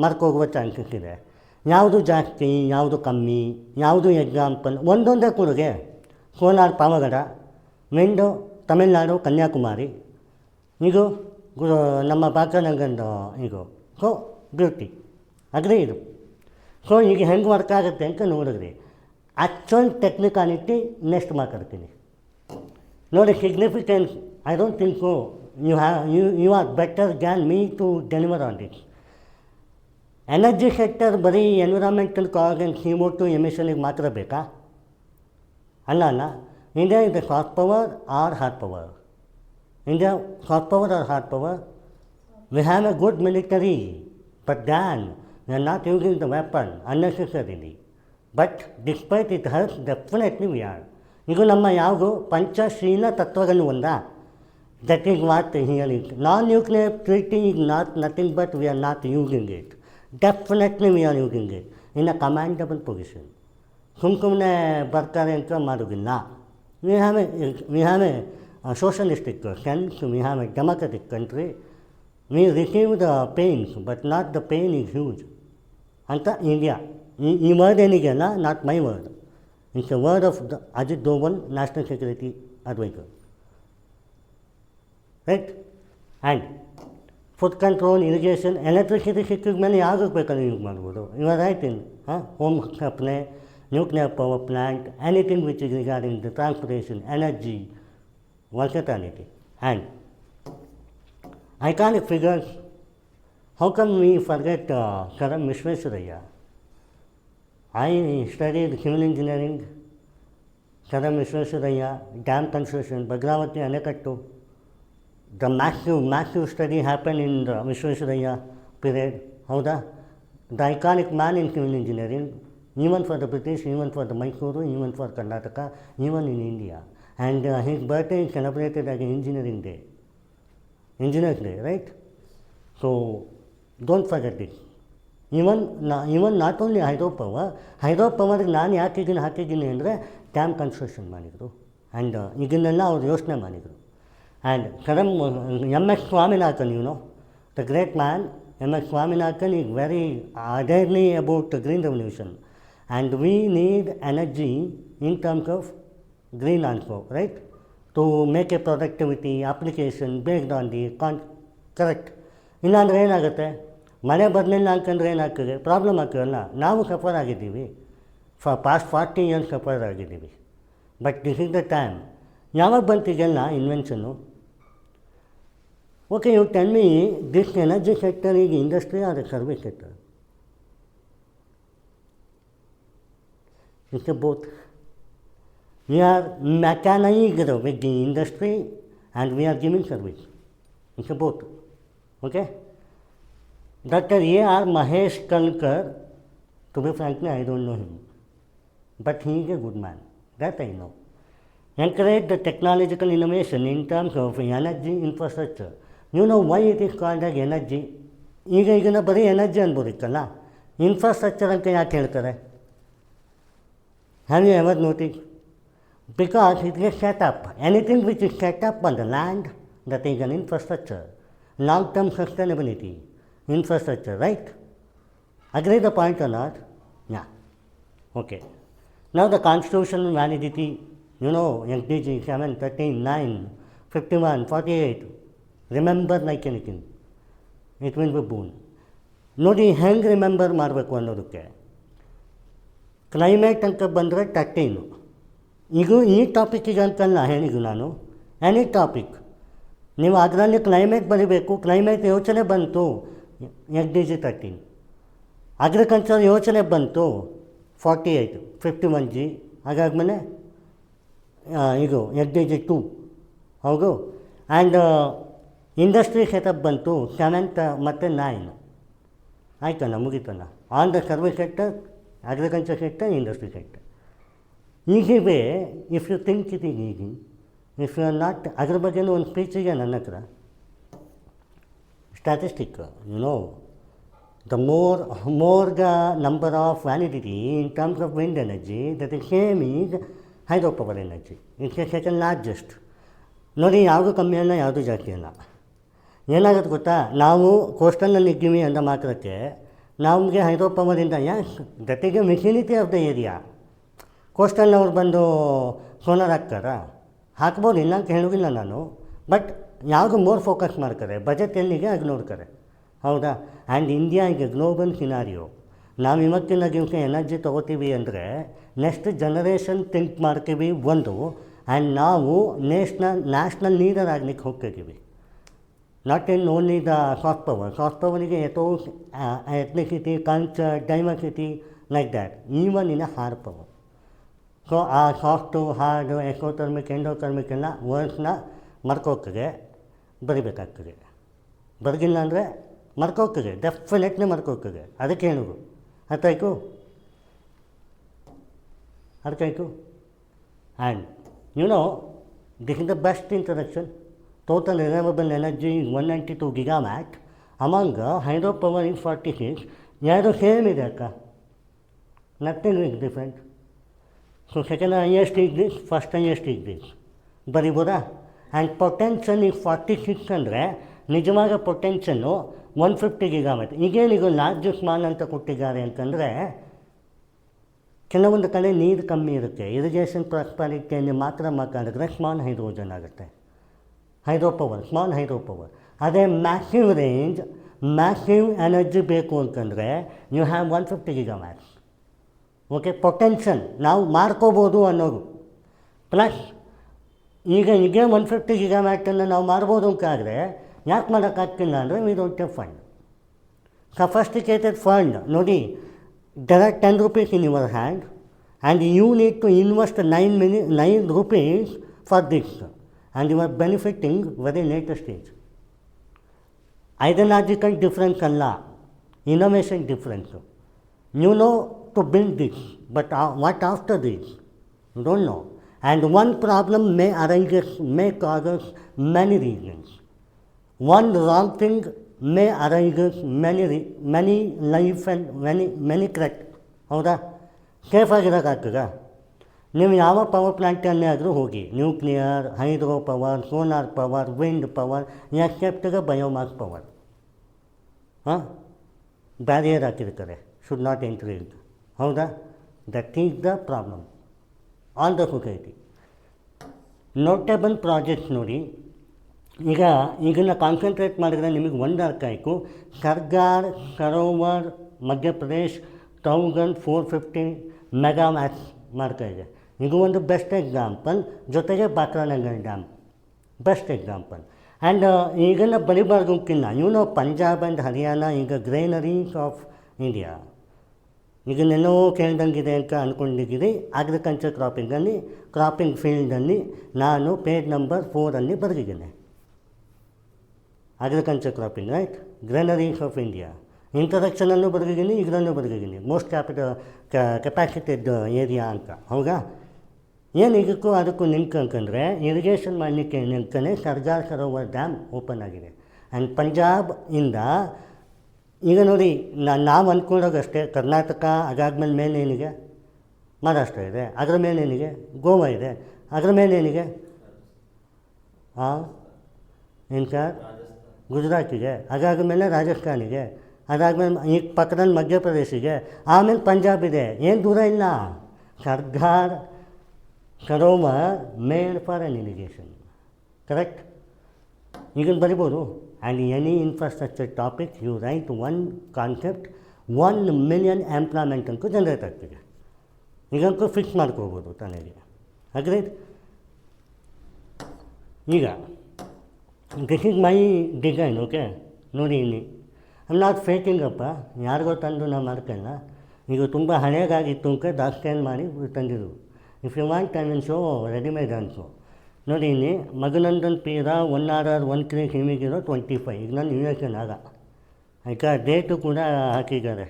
ಮಾಡ್ಕೋಗುವ ಚಾನ್ಸಸ್ ಇದೆ. ಯಾವುದು ಜಾಸ್ತಿ, ಯಾವುದು ಕಮ್ಮಿ, ಯಾವುದು ಎಕ್ಸಾಂಪಲ್ ಒಂದೊಂದೇ ಕೂಡಿಗೆ. ಕೋಲಾರ ಪಾವಗಡ, ವಿಂಡು ತಮಿಳ್ನಾಡು ಕನ್ಯಾಕುಮಾರಿ, ಇದು ನಮ್ಮ ಬಾಕನಗಂದು ಇದು. ಸೊ ಬ್ಯೂಟಿ ಅಗ್ರಿ ಇದು. ಸೊ ಈಗ ಹೆಂಗೆ ವರ್ಕ್ ಆಗುತ್ತೆ ಅಂತ ನೋಡಿದ್ರಿ. ಆ್ಯಕ್ಚುಯಲ್ ಟೆಕ್ನಿಕಾಲಿಟಿ ನೆಕ್ಸ್ಟ್ ಮಾತಾಡ್ತೀನಿ ನೋಡಿ. Significance I don't think so you are better than me to deliver on this. Energy sector ಬರೀ ಎನ್ವಿರಾನ್ಮೆಂಟಲ್ ಕಾಸ್ ಆ್ಯಂಡ್ CO2 ಎಮಿಷನ್ಗೆ ಮಾತ್ರ ಬೇಕಾ? ಅಲ್ಲ. India is a soft power or hard power. India soft power or hard power? We have a good military, but then we are not using the weapon unnecessarily. But despite it hurts, definitely we are. ಈಗ ನಮ್ಮ ಯಾವುದು ಪಂಚಶೀಲ ತತ್ವಗಳು ಒಂದಾ? That is what here is. Non-nuclear treaty is not nothing but we are not using it. Definitely we are using it in a commandable position. ಸುಮ್ಮನೆ ಬರ್ತಾರೆ ಅಂತ ಮಾಡೋದಿಲ್ಲ. We have a socialistic sense, we have a democratic country. We receive the pains, but not the pain is huge. ಅಂತ ಇಂಡಿಯಾ. ಈ ವರ್ಡ್ ಏನಿದೆಯಲ್ಲ, not my word, it's a word of the Ajit Doval, national security advisor, right? And food control, irrigation, electricity ಸಿಕ್ಕಿದ ಮೇಲೆ ಯಾವುದಕ್ಕೆ ಬೇಕಾದ್ರೆ ಯೂಸ್ ಮಾಡ್ಬೋದು. ಇವಾಗ right in home supply, nuclear power plant, anything which is regarding the transportation, energy, versatility. And iconic figures, how come we forget Karam Vishwesvaraya? I studied civil engineering, Karam Vishwesvaraya, dam construction, Bhagravati Anekattu. The massive study happened in the Vishwesvaraya period. Howda? The iconic man in civil engineering, even for the British, even for the Mysuru, even for Karnataka, even in India. And his birthday is celebrated as Engineering Day. Engineers Day, right? So, don't forget this. Even not only hydropower ನಾನು ಯಾಕೆ ಇದನ್ನು ಹಾಕಿದ್ದೀನಿ ಅಂದರೆ ಡ್ಯಾಮ್ ಕನ್ಸ್ಟ್ರಕ್ಷನ್ ಮಾಡಿದರು. ಆ್ಯಂಡ್ ಇದನ್ನೆಲ್ಲ ಅವ್ರು ಯೋಚನೆ ಮಾಡಿದರು. And Karam MS Swaminathan, the great man, MS Swaminathan is very ardently about the green revolution. And we need energy in terms of green also, right? To make a productivity application based on the correct. ಇಲ್ಲಾಂದರೆ ಏನಾಗುತ್ತೆ, ಮಳೆ ಬರಲಿಲ್ಲ ಅಂತಂದರೆ ಏನಾಗ್ತದೆ, ಪ್ರಾಬ್ಲಮ್ ಆಗ್ತದಲ್ಲ. ನಾವು ಸಫರ್ ಆಗಿದ್ದೀವಿ, ಪಾಸ್ಟ್ 40 years ಸಫರ್ ಆಗಿದ್ದೀವಿ. But this is the time. ಯಾವಾಗ ಬಂತಿಗೆಲ್ಲ ಇನ್ವೆನ್ಷನ್ನು? Okay, you tell me, this energy sector ಈಗ industry or service sector? It's both. We are mechanized with the industry and we are giving service. It's both. Okay? Dr. A.R. Mahesh Kalkar, to be frankly, I don't know him. But he is a good man. That I know. Encourage the technological innovation in terms of energy infrastructure. You know why it is called as energy? ಈಗಿನ ಬರೀ ಎನರ್ಜಿ ಅನ್ಬೋದಿಕ್ಕಲ್ಲ, ಇನ್ಫ್ರಾಸ್ಟ್ರಕ್ಚರ್ ಅಂತ ಯಾಕೆ ಹೇಳ್ತಾರೆ? Have you ever noticed? Because it is set up. Anything which is set up on the land, that is an infrastructure. Long-term sustainability, infrastructure, right? Agree the point or not? Yeah. Okay. Now the constitutional validity XDG 7, 13, 9, 51, 48. Remember like anything, it will be boon. ನೋಡಿ ಹೆಂಗೆ ರಿಮೆಂಬರ್ ಮಾಡಬೇಕು ಅನ್ನೋದಕ್ಕೆ, ಕ್ಲೈಮೇಟ್ ಅಂತ ಬಂದರೆ 13. ಈಗ ಈ ಟಾಪಿಕ್ಕಿಗೆ ಅಂತಲ್ಲ ಹೇಳಿದ್ದು ನಾನು, ಎನಿ ಟಾಪಿಕ್ ನೀವು ಅದರಲ್ಲಿ ಕ್ಲೈಮೇಟ್ ಬರೀಬೇಕು. ಕ್ಲೈಮೇಟ್ ಯೋಚನೆ ಬಂತು, XDG 13. ಅಗ್ರಿಕಲ್ಚರ್ ಯೋಚನೆ ಬಂತು, 48, 51G. ಹಾಗಾದ್ಮೇಲೆ ಇದು XDG 2, ಹೌದು. ಆ್ಯಂಡ್ ಇಂಡಸ್ಟ್ರಿ ಸೆಟಪ್ ಬಂತು 7th ಮತ್ತು 9. ಆಯ್ತಲ್ಲ, ಮುಗಿತಲ್ಲ. On the service sector, agriculture sector, industry sector. Easy way if you think it is easy. If you are not, ಅದ್ರ ಬಗ್ಗೆನೂ ಒಂದು ಸ್ಪೀಚ್ ಇದೆ ನನ್ನ ಹತ್ರ, statistic. the more the number of validity in terms of wind energy, that is same is hydropower energy. It's the second largest. ನೋಡಿ, ಯಾವುದು ಕಮ್ಮಿ ಅಲ್ಲ, ಯಾವುದು ಜಾಸ್ತಿ ಅಲ್ಲ. ಏನಾಗುತ್ತೆ ಗೊತ್ತಾ, ನಾವು ಕೋಸ್ಟಲ್ನಲ್ಲಿ ಇದ್ದೀವಿ ಅಂದ ಮಾತ್ರಕ್ಕೆ ನಮಗೆ ಹೈಡ್ರೋಪವರಿಂದ that is a machinery of the area. ಕೋಸ್ಟಲ್ನವ್ರು ಬಂದು ಸೋಲಾರ್ ಹಾಕ್ಬೋದು, ಇಲ್ಲ ಅಂತ ಹೇಳೋದಿಲ್ಲ ನಾನು. ಬಟ್ ಯಾವುದು ಮೋರ್ ಫೋಕಸ್ ಮಾಡ್ತಾರೆ, ಬಜೆಟ್ ಎಲ್ಲಿಗೆ ಆಗಿ ನೋಡ್ತಾರೆ, ಹೌದಾ. ಆ್ಯಂಡ್ ಇಂಡಿಯಾ ಈಗ ಗ್ಲೋಬಲ್ ಸಿನಾರಿಯೋ. ನಾವು ಇವತ್ತಿನ ದಿವಸ ಎನರ್ಜಿ ತೊಗೋತೀವಿ ಅಂದರೆ ನೆಕ್ಸ್ಟ್ ಜನರೇಷನ್ ಥಿಂಕ್ ಮಾಡ್ತೀವಿ ಒಂದು. ಆ್ಯಂಡ್ ನಾವು ನ್ಯಾಷನಲ್ ಲೀಡರ್ ಆಗ್ಲಿಕ್ಕೆ ಹೋಗ್ತಿದ್ದೀವಿ. Not in only the soft power. Soft ಪವರಿಗೆ ethnicity, culture, diversity like that, even in hard power. So ಆ ಸಾಫ್ಟು, ಹಾರ್ಡು, ಎಕೋಥರ್ಮಿಕ್, ಎಂಡೋಥರ್ಮಿಕ್ ಎಲ್ಲ ವರ್ಡ್ಸ್ನ ಮರ್ಕೋಗ್ತದೆ, ಬರಿಬೇಕಾಗ್ತದೆ. ಬರೆದಿಲ್ಲ ಅಂದರೆ ಮರ್ಕೋಗ್ತದೆ, ಡೆಫಿನೆಟ್ಲಿ ಮರ್ಕೋಗ್ತದೆ. ಅದಕ್ಕೆ ಹೇಳೋದು. ಅರ್ಥ ಆಯಿತು? And this is the best introduction. Total renewable energy is 192 gigawatt. Among hydropower is 46. ಎರಡು ಸೇಮ್ ಇದೆ ಅಕ್ಕ, nothing is different. So second highest is this, first highest is this. ಬರಿಬೋದಾ? ಆ್ಯಂಡ್ ಪೊಟೆನ್ಷಿಯಲ್ ಈಗ 46 ಅಂದರೆ ನಿಜವಾಗ ಪೊಟೆನ್ಷಿಯಲ್ಲು 150 ಗಿಗಾವಾಟ್. ಈಗೇನಿಗೂ ಲಾರ್ಜ್ ಸ್ಮಾಲ್ ಅಂತ ಕೊಟ್ಟಿದ್ದಾರೆ ಅಂತಂದರೆ, ಕೆಲವೊಂದು ಕಡೆ ನೀರು ಕಮ್ಮಿ ಇರುತ್ತೆ, ಇರಿಗೇಷನ್ ಪ್ರಾಸ್ಪರಿಟಿಯಲ್ಲಿ ಮಾತ್ರ ಮಾತಾಡಿದ್ರೆ ಸ್ಮಾಲ್ ಹೈಡ್ರೋಜನ್ ಆಗುತ್ತೆ, ಹೈಡ್ರೋಪವರ್, ಸ್ಮಾಲ್ ಹೈಡ್ರೋಪವರ್. ಅದೇ ಮ್ಯಾಸಿವ್ ರೇಂಜ್, ಮ್ಯಾಸಿವ್ ಎನರ್ಜಿ ಬೇಕು ಅಂತಂದರೆ ಯು ಹ್ಯಾವ್ 150 ಗಿಗಾವ್ಯಾಟ್ಸ್. ಓಕೆ, ಪೊಟೆನ್ಷಿಯಲ್ ನಾವು ಮಾಡ್ಕೋಬೋದು ಅನ್ನೋದು. ಪ್ಲಸ್ ಈಗ 150 ಗಿಗಾವ್ಯಾಟನ್ನು ನಾವು ಮಾಡ್ಬೋದು ಅಂತಾದರೆ ಯಾಕೆ ಮಾಡೋಕ್ಕಾಗ್ತಿಲ್ಲ ಅಂದರೆ we don't have fund, sophisticated fund. ನೋಡಿ, there are 10 rupees in your hand and you need to invest 9 rupees for this, and you are benefiting very later stage. Ideological difference ಅಲ್ಲ, innovation difference. You know to build this, but what after this? You don't know. And one problem may cause many reasons. One wrong thing may arise many life and many correct. ಹೌದಾ? ಸೇಫಾಗಿರೋಕ್ಕಾಗ್ತದ? ನೀವು ಯಾವ ಪವರ್ ಪ್ಲ್ಯಾಂಟನ್ನೇ ಆದರೂ ಹೋಗಿ, nuclear, hydro power, solar power, wind power, except biomass power, barrier ಹಾಕಿರ್ತಾರೆ, ಶುಡ್ ನಾಟ್ ಎಂಟ್ರಿ ಇಟ್. ಹೌದಾ? That is the problem on the society. Notable projects ನೋಡಿ, ಈಗನ್ನ ಕಾನ್ಸಂಟ್ರೇಟ್ ಮಾಡಿದರೆ ನಿಮಗೆ ಒಂದು ಅರ್ಥ ಆಯಿತು. ಸರ್ದಾರ್ ಸರೋವರ್ ಮಧ್ಯಪ್ರದೇಶ್ 1450 ಮೆಗಾವ್ಯಾಟ್ಸ್ ಮಾಡ್ತಾಯಿದೆ. ಇದು ಒಂದು ಬೆಸ್ಟ್ ಎಕ್ಸಾಂಪಲ್. ಜೊತೆಗೆ ಬಾಕ್ರಾನಗರ್ ಡ್ಯಾಮ್ ಬೆಸ್ಟ್ ಎಕ್ಸಾಂಪಲ್. ಆ್ಯಂಡ್ ಈಗೆಲ್ಲ ಬರಿಬಾರ್ದಕ್ಕಿಲ್ಲ. ಪಂಜಾಬ್ ಆ್ಯಂಡ್ ಹರಿಯಾಣ ಈಗ ಗ್ರೇನರೀಸ್ ಆಫ್ ಇಂಡಿಯಾ, ಇದನ್ನೆಲ್ಲೋ ಕೇಳ್ದಂಗಿದೆ ಅಂತ ಅಂದ್ಕೊಂಡಿದ್ದೀರಿ. ಅಗ್ರಿಕಲ್ಚರ್ ಕ್ರಾಪಿಂಗ್ ಫೀಲ್ಡಲ್ಲಿ ನಾನು ಪೇಜ್ ನಂಬರ್ 4 ಬರೆದಿದ್ದೇನೆ. Agriculture cropping, right, granaries of India. ಇಂಟ್ರಡಕ್ಷನಲ್ಲೂ ಬರೆದಿದ್ದೀನಿ, ಇದರಲ್ಲೂ ಬರೆದಿದ್ದೀನಿ. ಮೋಸ್ಟ್ ಕೆಪಾಸಿಟೆಡ್ ಏರಿಯಾ ಅಂತ. ಹೌದಾ? ಏನು ಇದಕ್ಕೂ ಅದಕ್ಕೂ ಲಿಂಕ್ ಅಂತಂದರೆ, ಇರಿಗೇಷನ್ ಮಾಡಲಿಕ್ಕೆ ನಿಂತಲೇ ಸರ್ದಾರ್ ಸರೋವರ್ ಡ್ಯಾಮ್ ಓಪನ್ ಆಗಿದೆ. ಆ್ಯಂಡ್ ಪಂಜಾಬ್ ಇಂದ ಈಗ ನೋಡಿ, ನಾವು ಅಂದ್ಕೊಂಡಾಗಷ್ಟೇ ಕರ್ನಾಟಕ, ಅದಾದ್ಮೇಲೆ ಮೇಲೇನಿಗೆ ಮಹಾರಾಷ್ಟ್ರ ಇದೆ, ಅದರ ಮೇಲೇನಿಗೆ ಗೋವಾ ಇದೆ, ಅದರ ಮೇಲೇನಿಗೆ ಏನು ಸರ್ ಗುಜರಾತಿಗೆ, ಅದಾದಮೇಲೆ ರಾಜಸ್ಥಾನಿಗೆ, ಅದಾದಮೇಲೆ ಈ ಪಕ್ಕದಲ್ಲಿ ಮಧ್ಯಪ್ರದೇಶಿಗೆ, ಆಮೇಲೆ ಪಂಜಾಬ್ ಇದೆ. ಏನು ದೂರ ಇಲ್ಲ. Sardar Sarovar made for an irrigation. Correct? ಈಗ ಬರಿಬೋದು. And any infrastructure topic you write one concept 1,000,000 employment ಅಂಕು ಜನರೇಟ್ ಆಗ್ತದೆ. ಈಗಂತೂ ಫಿಕ್ಸ್ ಮಾಡ್ಕೋಬೋದು ತಲೆಗೆ. ಅಗ್ರೀಡ್? ಈಗ this is my design. Okay, ನೋಡಿ ಇಲ್ಲಿ ಐ ಆಮ್ ನಾಟ್ ಫೇಕಿಂಗ್ ಅಪ್ಪ, ಯಾರಿಗೋ ತಂದು ನಾವು ಮಾಡ್ಕೊಳ್ಳ. ಈಗ ತುಂಬ ಹಳೆಯದಾಗಿತ್ತು ಅಂತ ದಾಸ್ತಾನು ಮಾಡಿ ತಂದಿದ್ದು. If you want I will show readymade answer. ನೋಡಿ ಇಲ್ಲಿ ಮಗನಂದನ್ ಪೀರ 1RR 1 ನಿಮಗಿರೋ 25. ಈಗ ನಾನು US ಆಗ ಆಯ್ತಾ, ಡೇಟು ಕೂಡ ಹಾಕಿದ್ದಾರೆ,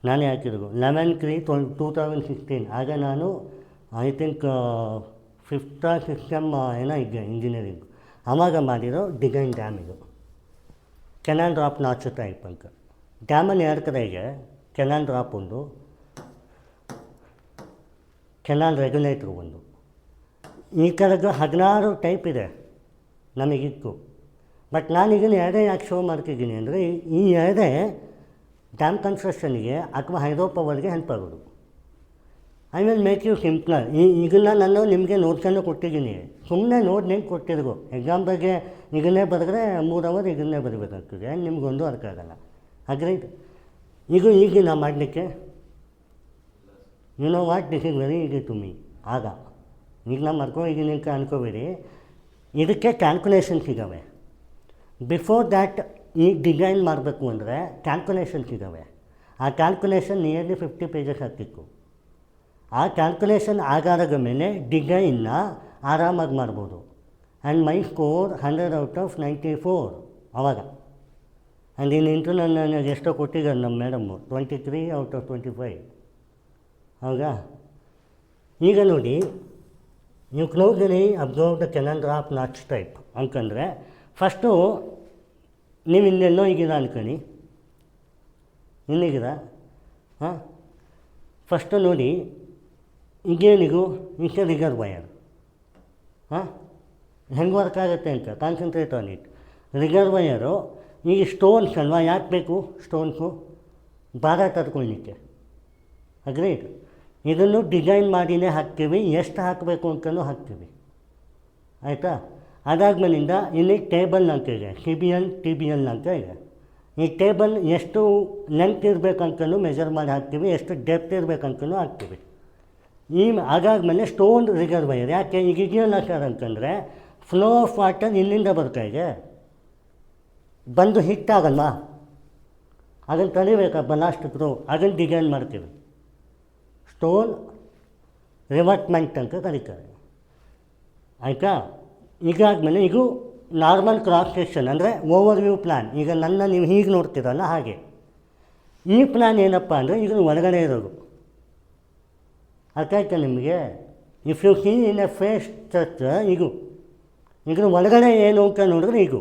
ನಾನೇ ಹಾಕಿರೋದು 11/3/2016. ಆಗ ನಾನು I think 5th or 6th ಏನೋ ಇದ್ದೆ ಇಂಜಿನಿಯರಿಂಗ್. ಆವಾಗ ಮಾಡಿರೋ ಡಿಸೈನ್ ಡ್ಯಾಮ್ ಇದು. ಕೆನಾಲ್ ಡ್ರಾಪ್ ನಾಚ್ ಟೈಪ್ ಅಂತ. ಡ್ಯಾಮಲ್ಲಿ 2 ಕಡೆ ಇದೆ. ಕೆನಾಲ್ ಡ್ರಾಪ್ ಒಂದು, ಕೆನಾಲ್ ರೆಗ್ಯುಲೇಟ್ರ್ ಒಂದು. ಈ ಥರದ್ದು 16 ಟೈಪ್ ಇದೆ ನಮಗಿತ್ತು. ಬಟ್ ನಾನೀಗೇನು ಎರಡೇ ಯಾಕೆ ಶೋ ಮಾಡ್ತಿದ್ದೀನಿ ಅಂದರೆ, ಈ ಎರಡೇ ಡ್ಯಾಮ್ ಕನ್ಸ್ಟ್ರಕ್ಷನ್ಗೆ ಅಥವಾ ಹೈಡ್ರೋ ಪವರ್ಗೆ ಹೆಲ್ಪ್ ಆಗೋದು. I will make you simpler. ಈಗನ್ನ ನಾನು ನಿಮಗೆ ನೋಟ್ಸನ್ನು ಕೊಟ್ಟಿದ್ದೀನಿ, ಸುಮ್ಮನೆ ನೋಡಿ ನೆಂಗೆ ಕೊಟ್ಟಿದ್ರು. ಎಕ್ಸಾಮ್ ಬಗ್ಗೆ ಈಗನ್ನೇ ಬರೆದ್ರೆ 3 ಅವರ್ ಈಗನ್ನೇ ಬರಬೇಕಾಗ್ತದೆ, ನಿಮ್ಗೊಂದು ಅರ್ಥ ಆಗೋಲ್ಲ. ಅಗ್ರೀಡ್? ಈಗಿನ ಮಾಡಲಿಕ್ಕೆ you know what, this is very easy to me. ಆಗ ಈಗ ನಾನು ಮರ್ಕೊಂಡಿದ್ದೀನಿ ಅಂತ ಅನ್ಕೋಬೇಡಿ. ಇದಕ್ಕೆ ಕ್ಯಾಲ್ಕುಲೇಷನ್ಸ್ ಇದ್ದಾವೆ. ಬಿಫೋರ್ ದ್ಯಾಟ್ ಈ ಡಿಸೈನ್ ಮಾಡಬೇಕು ಅಂದರೆ ಕ್ಯಾಲ್ಕುಲೇಷನ್ಸ್ ಇದ್ದಾವೆ. ಆ ಕ್ಯಾಲ್ಕುಲೇಷನ್ ನಿಯರ್ಲಿ 50 ಪೇಜಸ್ ಆಗ್ತಿತ್ತು. ಆ ಕ್ಯಾಲ್ಕುಲೇಷನ್ ಆಧಾರದ ಮೇಲೆ ಡಿಸೈನ್ನ ಆರಾಮಾಗಿ ಮಾಡ್ಬೋದು. ಆ್ಯಂಡ್ ಮೈ ಸ್ಕೋರ್ 100/94 ಆವಾಗ. ಆ್ಯಂಡ್ ಇನ್ನು ಇಂಟರ್ನಲ್ ನನಗೆ ಎಷ್ಟೋ ಕೊಟ್ಟಿದ್ದಾರೆ ನಮ್ಮ ಮೇಡಮ್ಮು, 23/25. ಹೌದಾ? ಈಗ ನೋಡಿ, ನೀವು ಕ್ಲೌಸಲ್ಲಿ observe the canal drop notch type ಅಂತಂದರೆ, ಫಸ್ಟು ನೀವು ಇನ್ನೆಲ್ಲೋ ಈಗಿರ ಅನ್ಕೊಳ್ಳಿ, ಇನ್ನೀಗಿರ. ಹಾಂ, ಫಸ್ಟು ನೋಡಿ ಈಗೇನಿಗೂ ಇಷ್ಟು ರಿಸರ್ವಯರ್. ಹಾಂ, ಹೆಂಗೆ ವರ್ಕ್ ಆಗುತ್ತೆ ಅಂತ ಕಾನ್ಸಂಟ್ರೇಟ್ ಆನ್ ಇಟ್. ರಿಸರ್ವಯರು ಈಗ ಸ್ಟೋನ್ಸ್ ಅಲ್ವಾ, ಯಾಕೆ ಬೇಕು ಸ್ಟೋನ್ಸು? ಭಾರ ತಡ್ಕೊಳ್ಳಿಕ್ಕೆ. ಅಗ್ರೀಡ್? ಇದನ್ನು ಡಿಸೈನ್ ಮಾಡಿನೇ ಹಾಕ್ತೀವಿ, ಎಷ್ಟು ಹಾಕಬೇಕು ಅಂತಲೂ ಹಾಕ್ತೀವಿ. ಆಯಿತಾ? ಅದಾದ್ಮೇಲಿಂದ ಇಲ್ಲಿ ಟೇಬಲ್ ಅಂತ ಇದೆ, CBL TBL ಅಂತ ಇದೆ. ಈ ಟೇಬಲ್ ಎಷ್ಟು ಲೆಂತ್ ಇರಬೇಕಂತಲೂ ಮೆಜರ್ ಮಾಡಿ ಹಾಕ್ತೀವಿ, ಎಷ್ಟು ಡೆಪ್ತ್ ಇರಬೇಕಂತಲೂ ಹಾಕ್ತೀವಿ. ಅದಾದಮೇಲೆ ಸ್ಟೋನ್ ರಿಸರ್ವಯರ್. ಯಾಕೆ ಈಗ ಇದೆಯಲ್ಲ ಸರ್ ಅಂತಂದರೆ, ಫ್ಲೋ ಆಫ್ ವಾಟರ್ ಇಲ್ಲಿಂದ ಬರ್ತಾಯಿದೆ, ಬಂದು ಹಿಟ್ಟಾಗಲ್ವಾ, ಅದನ್ನು ತಡಿಬೇಕಪ್ಪ ಲಾಸ್ಟ್ ಥ್ರೂ, ಅದನ್ನು ಡಿಸೈನ್ ಮಾಡ್ತೀವಿ. ಸ್ಟೋನ್ ರಿವರ್ಟ್ಮೆಂಟ್ ಅಂತ ಕರೀತಾರೆ. ಆಯಿತಾ? ಈಗಾದಮೇಲೆ ಇದು ನಾರ್ಮಲ್ ಕ್ರಾಸ್ ಸೆಕ್ಷನ್, ಅಂದರೆ ಓವರ್ ವ್ಯೂ ಪ್ಲ್ಯಾನ್. ಈಗ ನನ್ನ ನೀವು ಹೀಗೆ ನೋಡ್ತೀರಲ್ಲ ಹಾಗೆ. ಈ ಪ್ಲ್ಯಾನ್ ಏನಪ್ಪ ಅಂದರೆ ಇದನ್ನು ಒಳಗಡೆ ಇರೋದು. ಅರ್ಥ ಆಯ್ತಾ ನಿಮಗೆ? If you see in a phase church ಇದ್ರ ಒಳಗಡೆ ಏನು ಅಂತ ನೋಡಿದ್ರೆ ಇದು.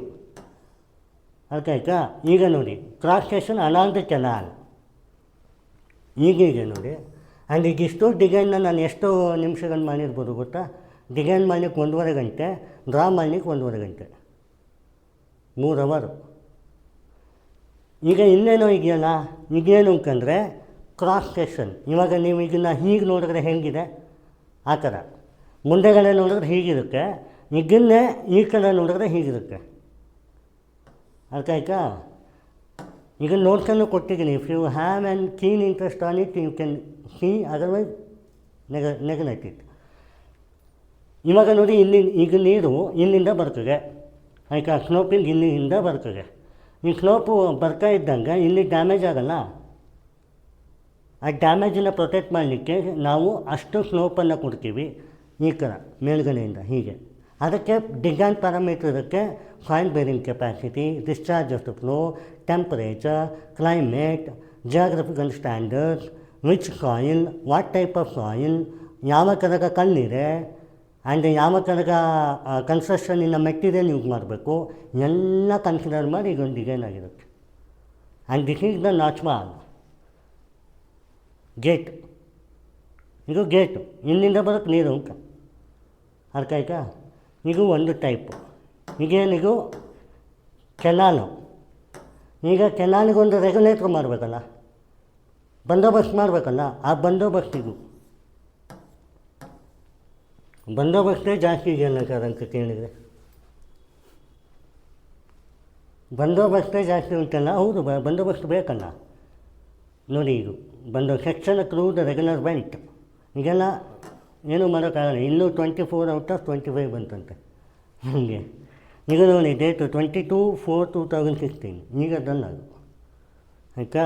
ಅರ್ಥ ಆಯ್ತಾ? ಈಗ ನೋಡಿ, cross section along the canal ಈಗೀಗ ನೋಡಿ. ಆ್ಯಂಡ್ ಈಗ ಇಷ್ಟು ಡಿಸೈನ್ನ ನಾನು ಎಷ್ಟು ನಿಮಿಷಗಳು ಮಾಡಿರ್ಬೋದು ಗೊತ್ತಾ? ಡಿಸೈನ್ ಮಾಡಲಿಕ್ಕೆ 1.5 ಗಂಟೆ, ಡ್ರಾ ಮಾಡಲಿಕ್ಕೆ 1.5 ಗಂಟೆ, 3 ಅವರು. ಈಗ ಇನ್ನೇನೋ ಇದೆಯಲ್ಲ, ಈಗೇನು ಅಂತಂದರೆ ಕ್ರಾಸ್ ಸೆಕ್ಷನ್. ಇವಾಗ ನೀವು ಇದನ್ನು ಹೀಗೆ ನೋಡಿದ್ರೆ ಹೆಂಗಿದೆ, ಆ ಥರ. ಮುಂದೆಗಡೆ ನೋಡಿದ್ರೆ ಹೀಗಿರುತ್ತೆ, ಇದನ್ನೇ ಈ ಕಡೆ ನೋಡಿದ್ರೆ ಹೀಗಿರುತ್ತೆ. ಅರ್ಥ ಆಯ್ತಾ? ಈಗ ನೋಟ್ಸನ್ನು ಕೊಟ್ಟಿದ್ದೀನಿ. If you have an keen interest on it you can see, otherwise neglect it. ಇವಾಗ ನೋಡಿ, ಈಗ ನೀರು ಇಲ್ಲಿಂದ ಬರ್ತದೆ. ಆಯ್ತಾ? ಸ್ಲೋಪಿಂಗ್ ಇಲ್ಲಿಂದ ಬರ್ತದೆ. ಈ ಸ್ಲೋಪು ಬರ್ತಾ ಇದ್ದಂಗೆ ಇಲ್ಲಿ ಡ್ಯಾಮೇಜ್ ಆಗಲ್ಲ. ಆ ಡ್ಯಾಮೇಜನ್ನು ಪ್ರೊಟೆಕ್ಟ್ ಮಾಡಲಿಕ್ಕೆ ನಾವು ಅಷ್ಟು ಸ್ಲೋಪನ್ನು ಕೊಡ್ತೀವಿ ಈ ಥರ ಮೇಲ್ಗಡೆಯಿಂದ ಹೀಗೆ. ಅದಕ್ಕೆ ಡಿಸೈನ್ ಪ್ಯಾರಾಮೀಟರ್ ಇರುತ್ತೆ. Soil bearing capacity, discharge of the flow, temperature, climate, geographical standards, which soil, what type of soil, ಯಾವ ಥರದ ಕಲ್ಲಿದೆ, ಆ್ಯಂಡ್ ಯಾವ ಥರದ ಕನ್ಸ್ಟ್ರಕ್ಷನಿನ ಮೆಟೀರಿಯಲ್ ಯೂಸ್ ಮಾಡಬೇಕು, ಎಲ್ಲ ಕನ್ಸಿಡರ್ ಮಾಡಿ ಇದೊಂದು ಡಿಸೈನ್ ಆಗಿರುತ್ತೆ. And this is the notch wall gate. ಇದು ಗೇಟು, ಇಲ್ಲಿಂದ ಬರೋಕ್ಕೆ ನೀರು ಅಂತ. ಅರ್ಥ ಆಯ್ತಾ? ಇದು ಒಂದು ಟೈಪು. ಈಗೇನಿದು ಕೆನಾಲು. ಈಗ ಕೆನಾಲಿಗೊಂದು ರೆಗ್ಯುಲೇಟ್ರ್ ಮಾಡಬೇಕಲ್ಲ, ಬಂದೋಬಸ್ತ್ ಮಾಡಬೇಕಲ್ಲ, ಆ ಬಂದೋಬಸ್ತಿಗೂ ಬಂದೋಬಸ್ತೇ ಜಾಸ್ತಿ ಇದೆಯಲ್ಲ ಸರ್ ಅಂತ ಕೇಳಿದರೆ, ಬಂದೋಬಸ್ತೇ ಜಾಸ್ತಿ ಉಂಟಲ್ಲ. ಹೌದು, ಬಂದೋಬಸ್ತ್ ಬೇಕಲ್ಲ. ನೋಡಿ, ಇದು section through the regular bent, ಈಗೆಲ್ಲ ಏನೂ ಮಾಡೋಕ್ಕಾಗಲ್ಲ. ಇನ್ನೂ 24 ಔಟ್ ಆಫ್ 25 ಬಂತಂತೆ ಹಂಗೆ. ಈಗ ನೋಡಿ, ಡೇಟು 22/4/2016, ಈಗ ಡನ್ ಅದು ಆಯಿತಾ.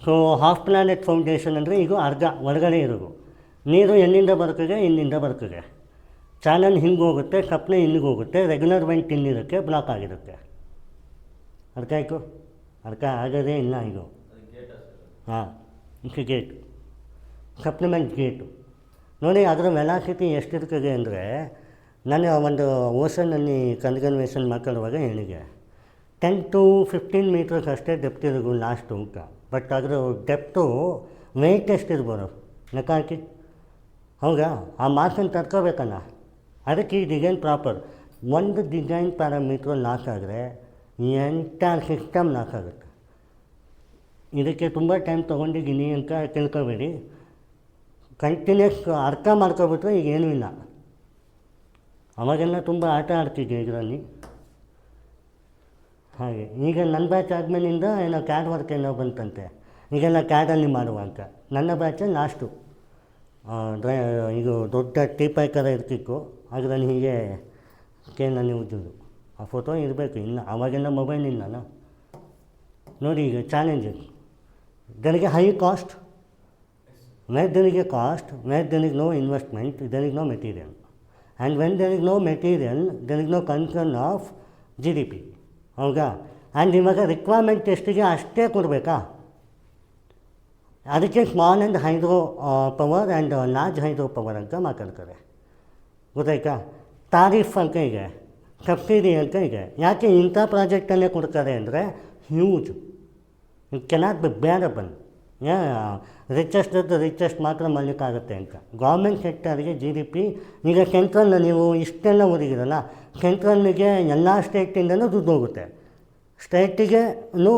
ಸೊ ಹಾಫ್ ಪ್ಲಾನೆಟ್ ಫೌಂಡೇಶನ್ ಅಂದರೆ ಈಗ ಅರ್ಧ ಹೊರಗಡೆ ಇರೋದು ನೀರು ಎಲ್ಲಿಂದ ಬರ್ತದೆ, ಇಲ್ಲಿಂದ ಬರ್ತದೆ. ಚಾನಲ್ ಹಿಂಗೆ ಹೋಗುತ್ತೆ, ಸಪ್ಲೈ ಇಲ್ಲಿಗೆ ಹೋಗುತ್ತೆ, ರೆಗ್ಯುಲರ್ ವೆಂಟ್ ಇಲ್ಲಿರುತ್ತೆ, ಬ್ಲಾಕ್ ಆಗಿರುತ್ತೆ. ಅರ್ಥ ಆಯಿತು? ಅರ್ಥ ಆಗೋದೇ ಇಲ್ಲ ಇದು. ಹಾಂ, ಇದು ಗೇಟ್, ಸಪ್ಲಿಮೆಂಟ್ ಗೇಟು. ನೋಡಿ, ಅದರ ವೆಲಾಸಿಟಿ ಎಷ್ಟಿರ್ತದೆ ಅಂದರೆ, ನಾನು ಒಂದು ಓಷನಲ್ಲಿ ಕನ್ಸರ್ವೇಷನ್ ಮಾತಾಡುವಾಗ ಹೇಳಿದೆ 10 to 15 ಮೀಟರ್ಸ್ ಅಷ್ಟೇ ಡೆಪ್ತ್ ಇರೋದು ಲಾಸ್ಟು ಅಂತ. ಬಟ್ ಅದರ ಡೆಪ್ತು ವೆಯ್ಟ್ ಎಷ್ಟಿರ್ಬೋದು ಲೆಕ್ಕ ಹಾಕಿ. ಹೌದಾ? ಆ ಮಾರ್ಕ್ಸನ್ನು ತರ್ಕೋಬೇಕಲ್ಲ. ಅದಕ್ಕೆ ಈ ಡಿಸೈನ್ ಪ್ರಾಪರ್. ಒಂದು ಡಿಸೈನ್ ಪ್ಯಾರಾಮೀಟ್ರ್ ಲಾಸ್ ಆದರೆ ಎಂಟೈರ್ ಸಿಸ್ಟಮ್ ಲಾಸ್ ಆಗುತ್ತೆ. ಇದಕ್ಕೆ ತುಂಬ ಟೈಮ್ ತೊಗೊಂಡಿದ್ದೀನಿ ಅಂತ ತಿಳ್ಕೊಬೇಡಿ. ಕಂಟಿನ್ಯೂಸ್ ಅರ್ಥ ಮಾಡ್ಕೊಬಿಟ್ರೆ ಈಗ ಏನೂ ಇಲ್ಲ. ಅವಾಗೆಲ್ಲ ತುಂಬ ಆಟ ಆಡ್ತಿದ್ದೆ ಇದರಲ್ಲಿ. ಹಾಗೆ ಈಗ ನನ್ನ ಬ್ಯಾಚ್ ಆದಮೇಲಿಂದ ಏನೋ ಕ್ಯಾಡ್ ವರ್ಕ್ ಏನೋ ಬಂತಂತೆ, ಈಗೆಲ್ಲ ಕ್ಯಾಡಲ್ಲಿ ಮಾಡುವ ಅಂತ. ನನ್ನ ಬ್ಯಾಚಲ್ಲಿ ಲಾಸ್ಟು ಇದು ದೊಡ್ಡ ಟೀಪಾಯ್ಕರ ಇರ್ತಿತ್ತು, ಅದರಲ್ಲಿ ಹೀಗೆ ಕೇನಲ್ಲಿ ಉಜ್ಜೋದು. ಆ ಫೋಟೋ ಇರಬೇಕು. ಇಲ್ಲ, ಆವಾಗೆಲ್ಲ ಮೊಬೈಲ್ ಇಲ್ಲಲ್ಲ. ನೋಡಿ, ಈಗ ಚಾಲೆಂಜಸ್ ಇದರಿಗೆ high cost, where there is a cost, where there is no investment, there is no material. And when there is no material, there is no concern of GDP. ಹೌದಾ? ಆ್ಯಂಡ್ ಇವಾಗ ರಿಕ್ವೈರ್ಮೆಂಟ್ ಎಷ್ಟಿಗೆ ಅಷ್ಟೇ ಕೊಡಬೇಕಾ? ಅದಕ್ಕೆ small and hydro power and large hydro power ಅಂತ ಮಾತಾಡ್ತಾರೆ. ಗೊತ್ತಾಯ್ತಾ? ತಾರೀಫ್ ಅಂತ ಇದೆ, ಸಬ್ಸಿಡಿ ಅಂತ ಇದೆ. ಯಾಕೆ ಇಂಥ ಪ್ರಾಜೆಕ್ಟಲ್ಲೇ ಕೊಡ್ತಾರೆ ಅಂದರೆ, huge, it cannot be bearable. Richest ಮಾತ್ರ ಮಾಡಲಿಕ್ಕಾಗುತ್ತೆ ಅಂತ. ಗೌರ್ಮೆಂಟ್ ಸೆಕ್ಟರ್ಗೆ GDP ಈಗ ಸೆಂಟ್ರಲ್ ನೀವು ಇಷ್ಟೆಲ್ಲ ಓದಿದಿರಲ್ಲ, ಸೆಂಟ್ರಲ್ನಿಗೆ ಎಲ್ಲ ಸ್ಟೇಟಿಂದಲೂ ದುಡ್ಡು ಹೋಗುತ್ತೆ. ಸ್ಟೇಟಿಗೂ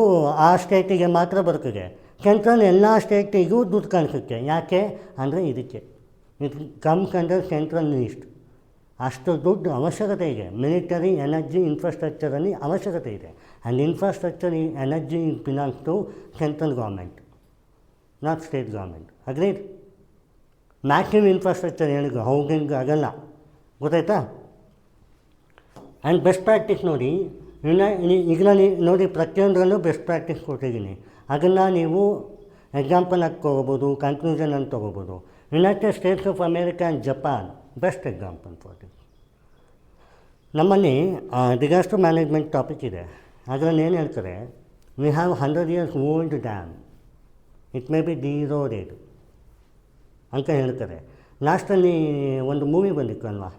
ಆ ಸ್ಟೇಟಿಗೆ ಮಾತ್ರ ಬರ್ತದೆ. ಸೆಂಟ್ರಲ್ ಎಲ್ಲ ಸ್ಟೇಟಿಗೂ ದುಡ್ಡು ಕಾಣಿಸುತ್ತೆ. ಯಾಕೆ ಅಂದರೆ ಇದಕ್ಕೆ ಇದು ಕಮ್ಸ್ ಅಂಡರ್ ಸೆಂಟ್ರಲ್ ಲಿಸ್ಟ್. ಅಷ್ಟು ದುಡ್ಡು ಅವಶ್ಯಕತೆ ಇದೆ. ಮಿಲಿಟರಿ, ಎನರ್ಜಿ, ಇನ್ಫ್ರಾಸ್ಟ್ರಕ್ಚರಲ್ಲಿ ಅವಶ್ಯಕತೆ ಇದೆ. And infrastructure, energy belongs to central government, not state government. Agreed? Maxim infrastructure ಹೇಳಿದ್ರು, ಹೌಸಿಂಗ್ ಆಗಲ್ಲ. ಗೊತ್ತಾಯ್ತಾ? ಆ್ಯಂಡ್ ಬೆಸ್ಟ್ ಪ್ರಾಕ್ಟೀಸ್ ನೋಡಿ, ಇದರಲ್ಲಿ ನೋಡಿ, ಪ್ರತಿಯೊಂದರಲ್ಲೂ ಬೆಸ್ಟ್ ಪ್ರಾಕ್ಟೀಸ್ ಕೊಟ್ಟಿದ್ದೀನಿ. ಅದನ್ನು ನೀವು ಎಕ್ಸಾಂಪಲ್ ಆಗಿ ತೊಗೋಬೋದು, ಕನ್ಕ್ಲೂಷನ್ ಅಂತ ತೊಗೋಬೋದು. United States of America and Japan best example for this. ನಮ್ಮಲ್ಲಿ ಡಿಸಾಸ್ಟರ್ ಮ್ಯಾನೇಜ್ಮೆಂಟ್ ಟಾಪಿಕ್ ಇದೆ. ಅದರಲ್ಲಿ ಏನು ಹೇಳ್ತಾರೆ, we have 100 years old dam, it may be eroded ಅಂತ ಹೇಳ್ತಾರೆ. ಲಾಸ್ಟಲ್ಲಿ ಒಂದು ಮೂವಿ ಬಂದಿತ್ತು ಅಲ್ವಾ,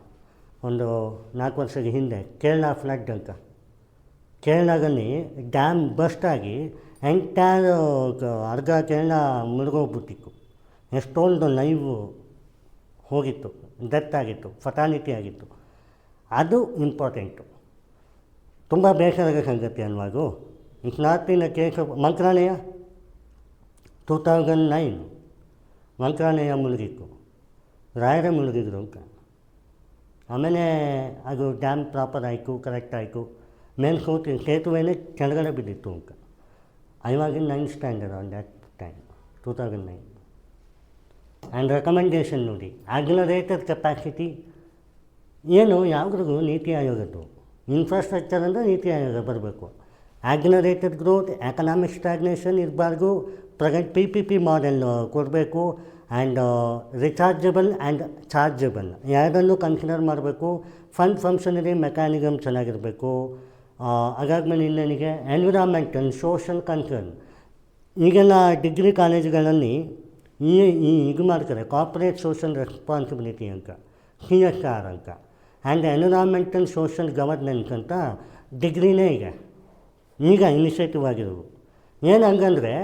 ಒಂದು 4 ವರ್ಷದ ಹಿಂದೆ, ಕೇರಳ ಫ್ಲಡ್ ಅಂತ. ಕೇರಳದಲ್ಲಿ ಡ್ಯಾಮ್ ಬಸ್ಟ್ ಆಗಿ ಎಂಟೈರ್ ಅರ್ಧ ಕೇರಳ ಮುಳುಗೋಗ್ಬಿಟ್ಟಿತ್ತು. ಎಷ್ಟೊಂದು ಲೈವ್ ಹೋಗಿತ್ತು, ಡೆತ್ ಆಗಿತ್ತು, ಫಟಾಲಿಟಿ ಆಗಿತ್ತು. ಅದು ಇಂಪಾರ್ಟೆಂಟು. ತುಂಬ ಬೇಸರದ ಸಂಗತಿ ಅಲ್ವಾ ಅದು. It's not in a case of Mantralayam 2009 Mantralayam ಮುಳುಗಿತ್ತು, ರಾಯರ ಮುಳುಗಿದ್ರು ಅಂತ. ಆಮೇಲೆ ಅದು ಡ್ಯಾಮ್ ಪ್ರಾಪರ್ ಆಯಿತು, ಕರೆಕ್ಟ್ ಆಯಿತು. ಸೇತುವೆನೇ ಕೆಳಗಡೆ ಬಿದ್ದಿತ್ತು ಅಂತ. ಇವಾಗಿನ 9th standard on that time 2009. And recommendation ನೋಡಿ, ಆಗ್ಲರೇಟೆಡ್ ಕೆಪಾಸಿಟಿ ಏನು ಯಾವುದ್ರಿಗೂ ನೀತಿ ಆಯೋಗದ್ದು. ಇನ್ಫ್ರಾಸ್ಟ್ರಕ್ಚರ್ ಅಂದರೆ ನೀತಿ ಆಯೋಗ ಬರಬೇಕು. ಆಗ್ಲರೇಟೆಡ್ ಗ್ರೋತ್, ಎಕನಾಮಿಕ್ ಸ್ಟಾಗ್ನೇಷನ್ ಇರಬಾರ್ದು. PPP ಮಾಡೆಲ್ ಕೊಡಬೇಕು. ಆ್ಯಂಡ್ ರಿಚಾರ್ಜಬಲ್ ಆ್ಯಂಡ್ ಚಾರ್ಜಬಲ್ ಎರಡನ್ನೂ ಕನ್ಸಿಡರ್ ಮಾಡಬೇಕು. ಫಂಡ್ ಫಂಕ್ಷನರಿ ಮೆಕ್ಯಾನಿಸಮ್ ಚೆನ್ನಾಗಿರಬೇಕು. ಅದಾದಮೇಲೆ ಇನ್ನೇನಿಗೆ ಎನ್ವಿರಾನ್ಮೆಂಟಲ್, ಸೋಷಲ್ ಕನ್ಸರ್ನ್. ಈಗೆಲ್ಲ ಡಿಗ್ರಿ ಕಾಲೇಜುಗಳಲ್ಲಿ ಇದು ಮಾಡ್ತಾರೆ, ಕಾರ್ಪೊರೇಟ್ ಸೋಷಲ್ ರೆಸ್ಪಾನ್ಸಿಬಿಲಿಟಿ ಅಂತ, CSR ಅಂತ. ಆ್ಯಂಡ್ ಎನ್ವಿರಾನ್ಮೆಂಟಲ್ ಸೋಷಲ್ ಗವರ್ನೆನ್ಸ್ ಅಂತ ಡಿಗ್ರಿನೇ ಈಗ ಇನಿಷಿಯೇಟಿವ್ ಆಗಿರೋದು. ಏನು ಹಂಗಂದರೆ,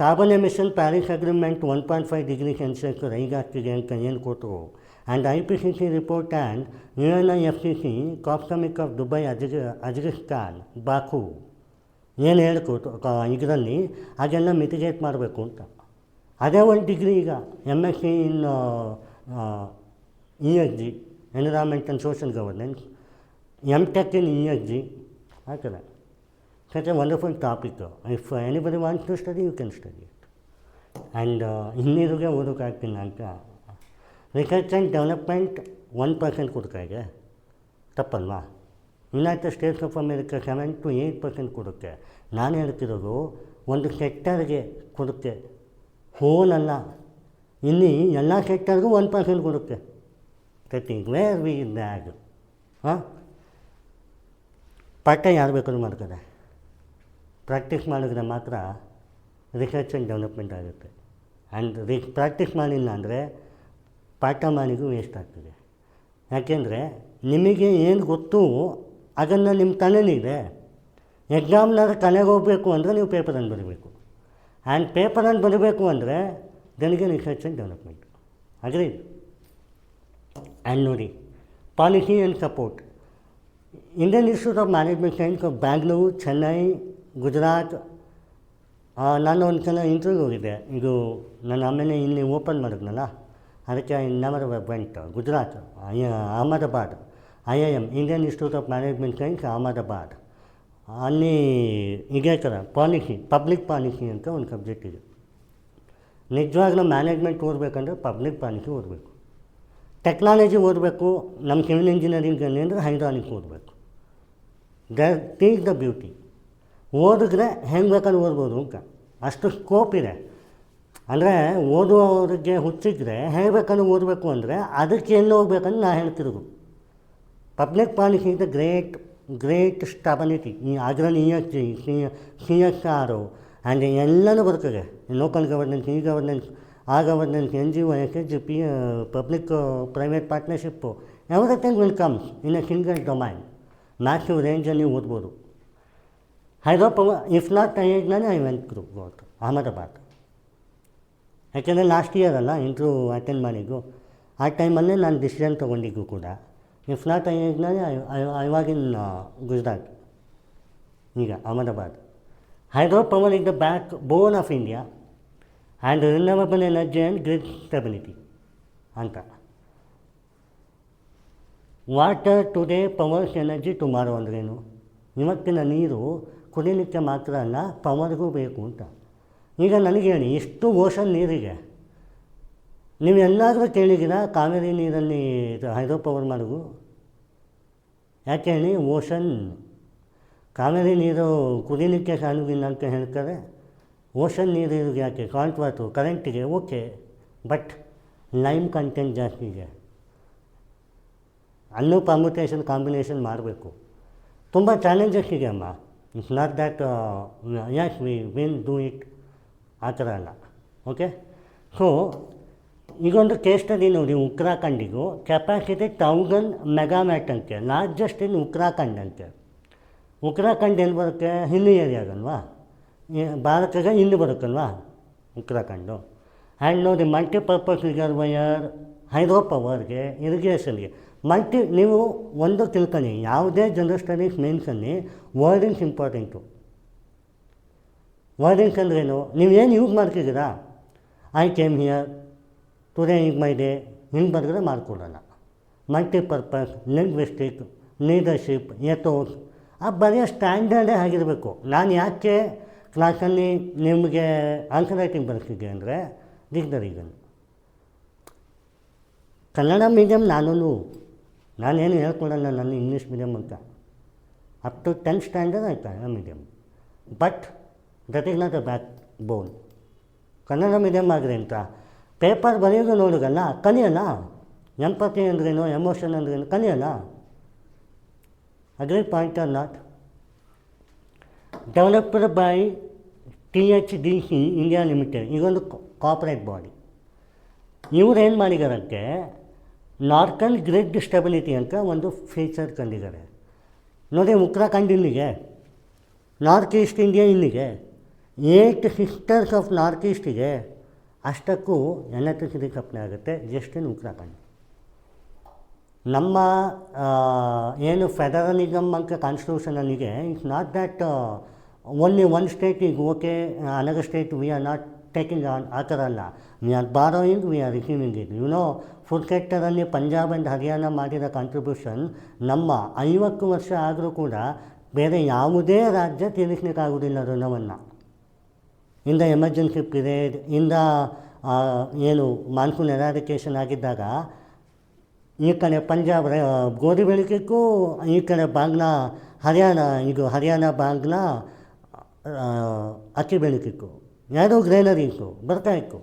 carbon emission Paris agreement 1.5 degree Celsius ರೈಗಾಗ್ತಿದೆ ಅಂತ ಏನು ಕೊಟ್ಟರು. And IPCC report and UNIFCC ಕಾಪ್ಸಮಿಕ್ ಆಫ್ ದುಬೈ, ಅಜ್ರಿಸ್ತಾನ್, ಬಾಕು ಏನು ಹೇಳ್ಕೊಟ್ಟು ಇದರಲ್ಲಿ ಅದೆಲ್ಲ ಮಿಟಿಗೇಟ್ ಮಾಡಬೇಕು ಅಂತ. ಅದೇ ಒಂದು ಡಿಗ್ರಿ ಈಗ MSc in ESG environment and social governance, MTech in ESG, ಆ ಥರ. Such a wonderful topic. If anybody wants to study, you can study it. And ಇನ್ನೀರಿಗೆ ಓದೋಕ್ಕಾಗ್ತಿಲ್ಲ ಅಂತ ರಿಸರ್ಚ್ ಆ್ಯಂಡ್ ಡೆವಲಪ್ಮೆಂಟ್ 1% ಕೊಡ್ತಾಯಿದೆ, ತಪ್ಪಲ್ವಾ? United States of America 7 to 8% ಕೊಡುತ್ತೆ. ನಾನು ಹೇಳ್ತಿರೋದು ಒಂದು ಸೆಕ್ಟರ್ಗೆ ಕೊಡುತ್ತೆ, ಹೋಲ್ ಅಲ್ಲ. ಇಲ್ಲಿ ಎಲ್ಲ ಸೆಕ್ಟರ್ಗೂ 1% ಕೊಡುತ್ತೆ. That is where we lag. ಹಾಂ, ಪಾಠ ಯಾರು ಬೇಕಾದ್ರೂ ಮಾಡ್ತಾರೆ, ಪ್ರಾಕ್ಟೀಸ್ ಮಾಡಿದ್ರೆ ಮಾತ್ರ ರಿಸರ್ಚ್ ಆ್ಯಂಡ್ ಡೆವಲಪ್ಮೆಂಟ್ ಆಗುತ್ತೆ. ಆ್ಯಂಡ್ ಪ್ರಾಕ್ಟೀಸ್ ಮಾಡಿಲ್ಲ ಅಂದರೆ ಪಾಠ ಮಾಡಿಗೂ ವೇಸ್ಟ್ ಆಗ್ತದೆ. ಯಾಕೆಂದರೆ ನಿಮಗೆ ಏನು ಗೊತ್ತು ಅದನ್ನು ನಿಮ್ಮ ತಲೆಯಲ್ಲಿದೆ. ಎಕ್ಸಾಮ್ನಾದ್ರೆ ತಲೆಗೆ ಹೋಗಬೇಕು ಅಂದರೆ ನೀವು ಪೇಪರನ್ನು ಬರೀಬೇಕು. ಆ್ಯಂಡ್ ಪೇಪರನ್ನು ಬರೀಬೇಕು ಅಂದರೆ ನನಗೆ research and development agree. And ನೋಡಿ, policy and support. Indian Institute of Management Science of Bangalore, Chennai, Gujarat. ನಾನು ಒಂದು ಸಲ ಇಂಟರ್ವ್ಯೂಗೆ ಹೋಗಿದ್ದೆ. ಇದು ನಾನು ಆಮೇಲೆ ಇಲ್ಲಿ ಓಪನ್ ಮಾಡಿದ್ನಲ್ಲ, ಅದಕ್ಕೆ never vent. Gujarat, Ahmedabad, IIM, Indian Institute of Management science, Ahmedabad. ಅಲ್ಲಿ ಇದೇ ಥರ ಪಾಲಿಸಿ, ಪಬ್ಲಿಕ್ ಪಾಲಿಸಿ ಅಂತ ಒಂದು ಸಬ್ಜೆಕ್ಟ್ ಇದೆ. ನಿಜವಾಗ್ಲೂ ಮ್ಯಾನೇಜ್ಮೆಂಟ್ ಓದಬೇಕಂದ್ರೆ ಪಬ್ಲಿಕ್ ಪಾಲಿಸಿ ಓದಬೇಕು. ಟೆಕ್ನಾಲಜಿ ಓದಬೇಕು. ನಮ್ಮ ಸಿವಿಲ್ ಇಂಜಿನಿಯರಿಂಗಲ್ಲಿ ಅಂದರೆ ಹೈಡ್ರಾಲಿಕ್ಸ್ ಓದಬೇಕು. That is the beauty. ಓದಿದ್ರೆ ಹೆಂಗೆ ಬೇಕಾದ್ರೂ ಓದ್ಬೋದು ಅಂತ ಅಷ್ಟು ಸ್ಕೋಪ್ ಇದೆ. ಅಂದರೆ ಓದುವವ್ರಿಗೆ ಹುಚ್ಚಿದ್ರೆ ಹೇಗೆ ಬೇಕಾದ್ರೂ ಓದಬೇಕು ಅಂದರೆ ಅದಕ್ಕೆ ಎಲ್ಲಿ ಹೋಗ್ಬೇಕಂದ್ರೆ ನಾ ಹೇಳ್ತಿರೋದು. Public policy is the great stability. ಅದರಲ್ಲಿ ESG, CSR ಆ್ಯಂಡ್ ಎಲ್ಲನೂ ಬರ್ತದೆ. Local governance, governance, governance, NGO, SHG, public private partnership, everything will comes in a single domain. Massive ರೇಂಜಲ್ಲಿ ಓದ್ಬೋದು. ಹೈದರಾಬಾದ್, ಇಫ್ ನಾಟ್ ಐನಲ್ಲಿ I went through got Ahmedabad. ಯಾಕೆಂದರೆ ಲಾಸ್ಟ್ ಇಯರ್ ಅಲ್ಲ ಇಂಟ್ರ್ಯೂ ಅಟೆಂಡ್ ಮಾಡಿದ್ದು. ಆ ಟೈಮಲ್ಲೇ ನಾನು ಡಿಸಿಷನ್ ತೊಗೊಂಡಿದ್ದು ಕೂಡ. ಇಫ್ ನಾಟ್ ಐನಲ್ಲಿ ಐ ವಾಸ್ ಇನ್ ಗುಜರಾತ್, ಈಗ Ahmedabad. Hydro power is the back bone of India and renewable energy and grid stability ಅಂತ. Water today, powers energy tomorrow ಅಂದ್ರೇನು? ಇವತ್ತಿನ ನೀರು ಕುಡಿಲಿಕ್ಕೆ ಮಾತ್ರ ಅಲ್ಲ, ಪವರ್ಗೂ ಬೇಕು ಅಂತ. ಈಗ ನನಗೆ ಹೇಳಿ, ಇಷ್ಟು ಓಷನ್ ನೀರಿಗೆ ನೀವು ಎಲ್ಲಾದರೂ ಕೇಳಿದ್ದೀರಾ ಕಾವೇರಿ ನೀರಲ್ಲಿ ಹೈಡ್ರೋ ಪವರ್ ಮಾಡೋದು? ಯಾಕೆ ಹೇಳಿ? ಓಷನ್. ಕಾವೇರಿ ನೀರು ಕುಡಿಲಿಕ್ಕೆ ಸಾಲುವುದಿಲ್ಲ ಅಂತ ಹೇಳ್ತಾರೆ. ಓಷನ್ ನೀರು ಯಾಕೆ? ಸಾಲ್ಟ್ ವಾಟ್ರು, ಕರೆಂಟಿಗೆ ಓಕೆ, ಬಟ್ ಲೈಮ್ ಕಂಟೆಂಟ್ ಜಾಸ್ತಿ ಇದೆ. ಅಲ್ಲೂ ಪರ್ಮುಟೇಷನ್ ಕಾಂಬಿನೇಷನ್ ಮಾಡಬೇಕು. ತುಂಬ ಚಾಲೆಂಜಸ್ ಇದೆ ಅಮ್ಮ. It's not that yes we will do it, ಆ ಥರ ಅಲ್ಲ. ಓಕೆ, ಸೊ ಈಗೊಂದು ಕೇಸ್ ಸ್ಟಡಿ ನೋಡಿ. ಉತ್ತರಾಖಂಡಿಗೂ ಕೆಪಾಸಿಟಿ 1000 ಮೆಗಾವ್ಯಾಟ್ ಅಂತೆ, ಲಾರ್ಜೆಸ್ಟ್ ಇನ್ ಉತ್ತರಾಖಂಡ್ ಅಂತೆ. ಉತ್ತರಾಖಂಡ್ ಎಲ್ಲಿ ಬರುತ್ತೆ? ಹಿಲ್ಲಿ ಏರಿಯಾಗಲ್ವಾ, ಭಾರತದ ಇಲ್ಲಿ ಬರುತ್ತಲ್ವಾ ಉತ್ತರಾಖಂಡು. ಆ್ಯಂಡ್ ನೋಡಿ, ಮಲ್ಟಿಪರ್ಪಸ್ ರಿಸರ್ವಯರ್, ಹೈಡ್ರೋ ಪವರ್ಗೆ, ಇರಿಗೇಷನ್ಗೆ ನೀವು ಒಂದು ತಿಳ್ಕೊಳ್ಳಿ, ಯಾವುದೇ ಜನರಲ್ ಸ್ಟಡೀಸ್ ಮೇನ್ಸಲ್ಲಿ ವರ್ಡಿಂಗ್ಸ್ ಇಂಪಾರ್ಟೆಂಟು. ವರ್ಡಿಂಗ್ಸ್ ಅಂದ್ರೇನು? ನೀವೇನು ಯೂಸ್ ಮಾಡ್ತಿದ್ದೀರಾ? ಐ ಕೇಮ್ ಹಿಯರ್, ಟುಡೇ ಈಗ ಮೈ ಡೇ, ಹಿಂಗೆ ಬರೆದ್ರೆ ಮಾಡ್ಕೊಡೋಲ್ಲ. ಮಲ್ಟಿಪರ್ಪಸ್, ಲಿಂಗ್ವಿಸ್ಟಿಕ್, ಲೀಡರ್ಶಿಪ್, ಎಥೋಸ್, ಆ ಬರೆಯೋ ಸ್ಟ್ಯಾಂಡರ್ಡೇ ಆಗಿರಬೇಕು. ನಾನು ಯಾಕೆ ಕ್ಲಾಸಲ್ಲಿ ನಿಮಗೆ ಆನ್ಸರ್ ರೈಟಿಂಗ್ ಬರೆಸ್ತಿದ್ದೆ ಅಂದರೆ this the reason. Kannada medium ನಾನೇನು ಹೇಳ್ಕೊಡಲ್ಲ, ನನ್ನ ಇಂಗ್ಲೀಷ್ ಮೀಡಿಯಮ್ ಅಂತ. ಅಪ್ ಟು 10th ಸ್ಟ್ಯಾಂಡರ್ಡ್ ಆಯ್ತು Kannada medium. But that is not a back bone. Kannada medium ಆದರೆ ಅಂತ ಪೇಪರ್ ಬರೆಯೋದು ನೋಡೋದಲ್ಲ, ಕಲಿಯಲ್ಲ. ಎಂಪತಿ ಅಂದ್ರೇನು, ಎಮೋಷನ್ ಅಂದ್ರೇನು ಕಲಿಯಲ್ಲ. Agree point are not? Developed by THDC India Limited, ಈಗೊಂದು ಕಾರ್ಪೊರೇಟ್ ಬಾಡಿ. ಇವ್ರು ಏನು ಮಾಡಿದಾರಂತೆ, ನಾರ್ಕನ್ ಗ್ರಿಡ್ ಸ್ಟೆಬಿಲಿಟಿ ಅಂತ ಒಂದು ಫೀಚರ್ ಕಂಡಿದ್ದಾರೆ. ನೋಡಿ, ಉತ್ತರಾಖಂಡ್ ಇಲ್ಲಿಗೆ, ನಾರ್ತ್ ಈಸ್ಟ್ ಇಂಡಿಯಾ ಇಲ್ಲಿಗೆ, 8 ಸಿಸ್ಟರ್ಸ್ ಆಫ್ ನಾರ್ತ್ ಈಸ್ಟಿಗೆ, ಅಷ್ಟಕ್ಕೂ ಎಲೆಕ್ಟ್ರಿಸಿಟಿ ಸಪ್ಲೈ ಆಗುತ್ತೆ ಜಸ್ಟ್ ಇನ್ ಉತ್ತರಾಖಂಡ್. ನಮ್ಮ ಏನು ಫೆಡರಲಿಸಮ್ ಅಂತ ಕಾನ್ಸ್ಟಿಟ್ಯೂಷನಲ್ಲಿಗೆ, it's not that only one state ಈಗ okay, another state we are not taking on ಆ ಥರ ಅಲ್ಲ. We are borrowing, we are receiving it. Food ಸೆಕ್ಟರಲ್ಲಿ ಪಂಜಾಬ್ ಆ್ಯಂಡ್ ಹರಿಯಾಣ ಮಾಡಿರೋ ಕಾಂಟ್ರಿಬ್ಯೂಷನ್ ನಮ್ಮ 50 ವರ್ಷ ಆದರೂ ಕೂಡ ಬೇರೆ ಯಾವುದೇ ರಾಜ್ಯ ತೀರಿಸಲಿಕ್ಕಾಗೋದಿಲ್ಲ ಋಣವನ್ನು. ಇಂದ ಎಮರ್ಜೆನ್ಸಿ ಪೀರಿಯಡ್, ಇಂದ ಏನು ಮಾನ್ಸೂನ್ ಎರಾಡಿಕೇಷನ್ ಆಗಿದ್ದಾಗ ಈ ಕಡೆ ಪಂಜಾಬ್ ಗೋಧಿ ಬೆಳಕಿಕ್ಕೂ, ಈ ಕಡೆ ಬಾಗ್ನ ಹರಿಯಾಣ ಬಾಗ್ನ ಅಕ್ಕಿ ಬೆಳಕಿಕ್ಕೂ, ಯಾವುದೋ ಗ್ರೇನರೀಸು ಬರ್ತಾಯಿತ್ತು.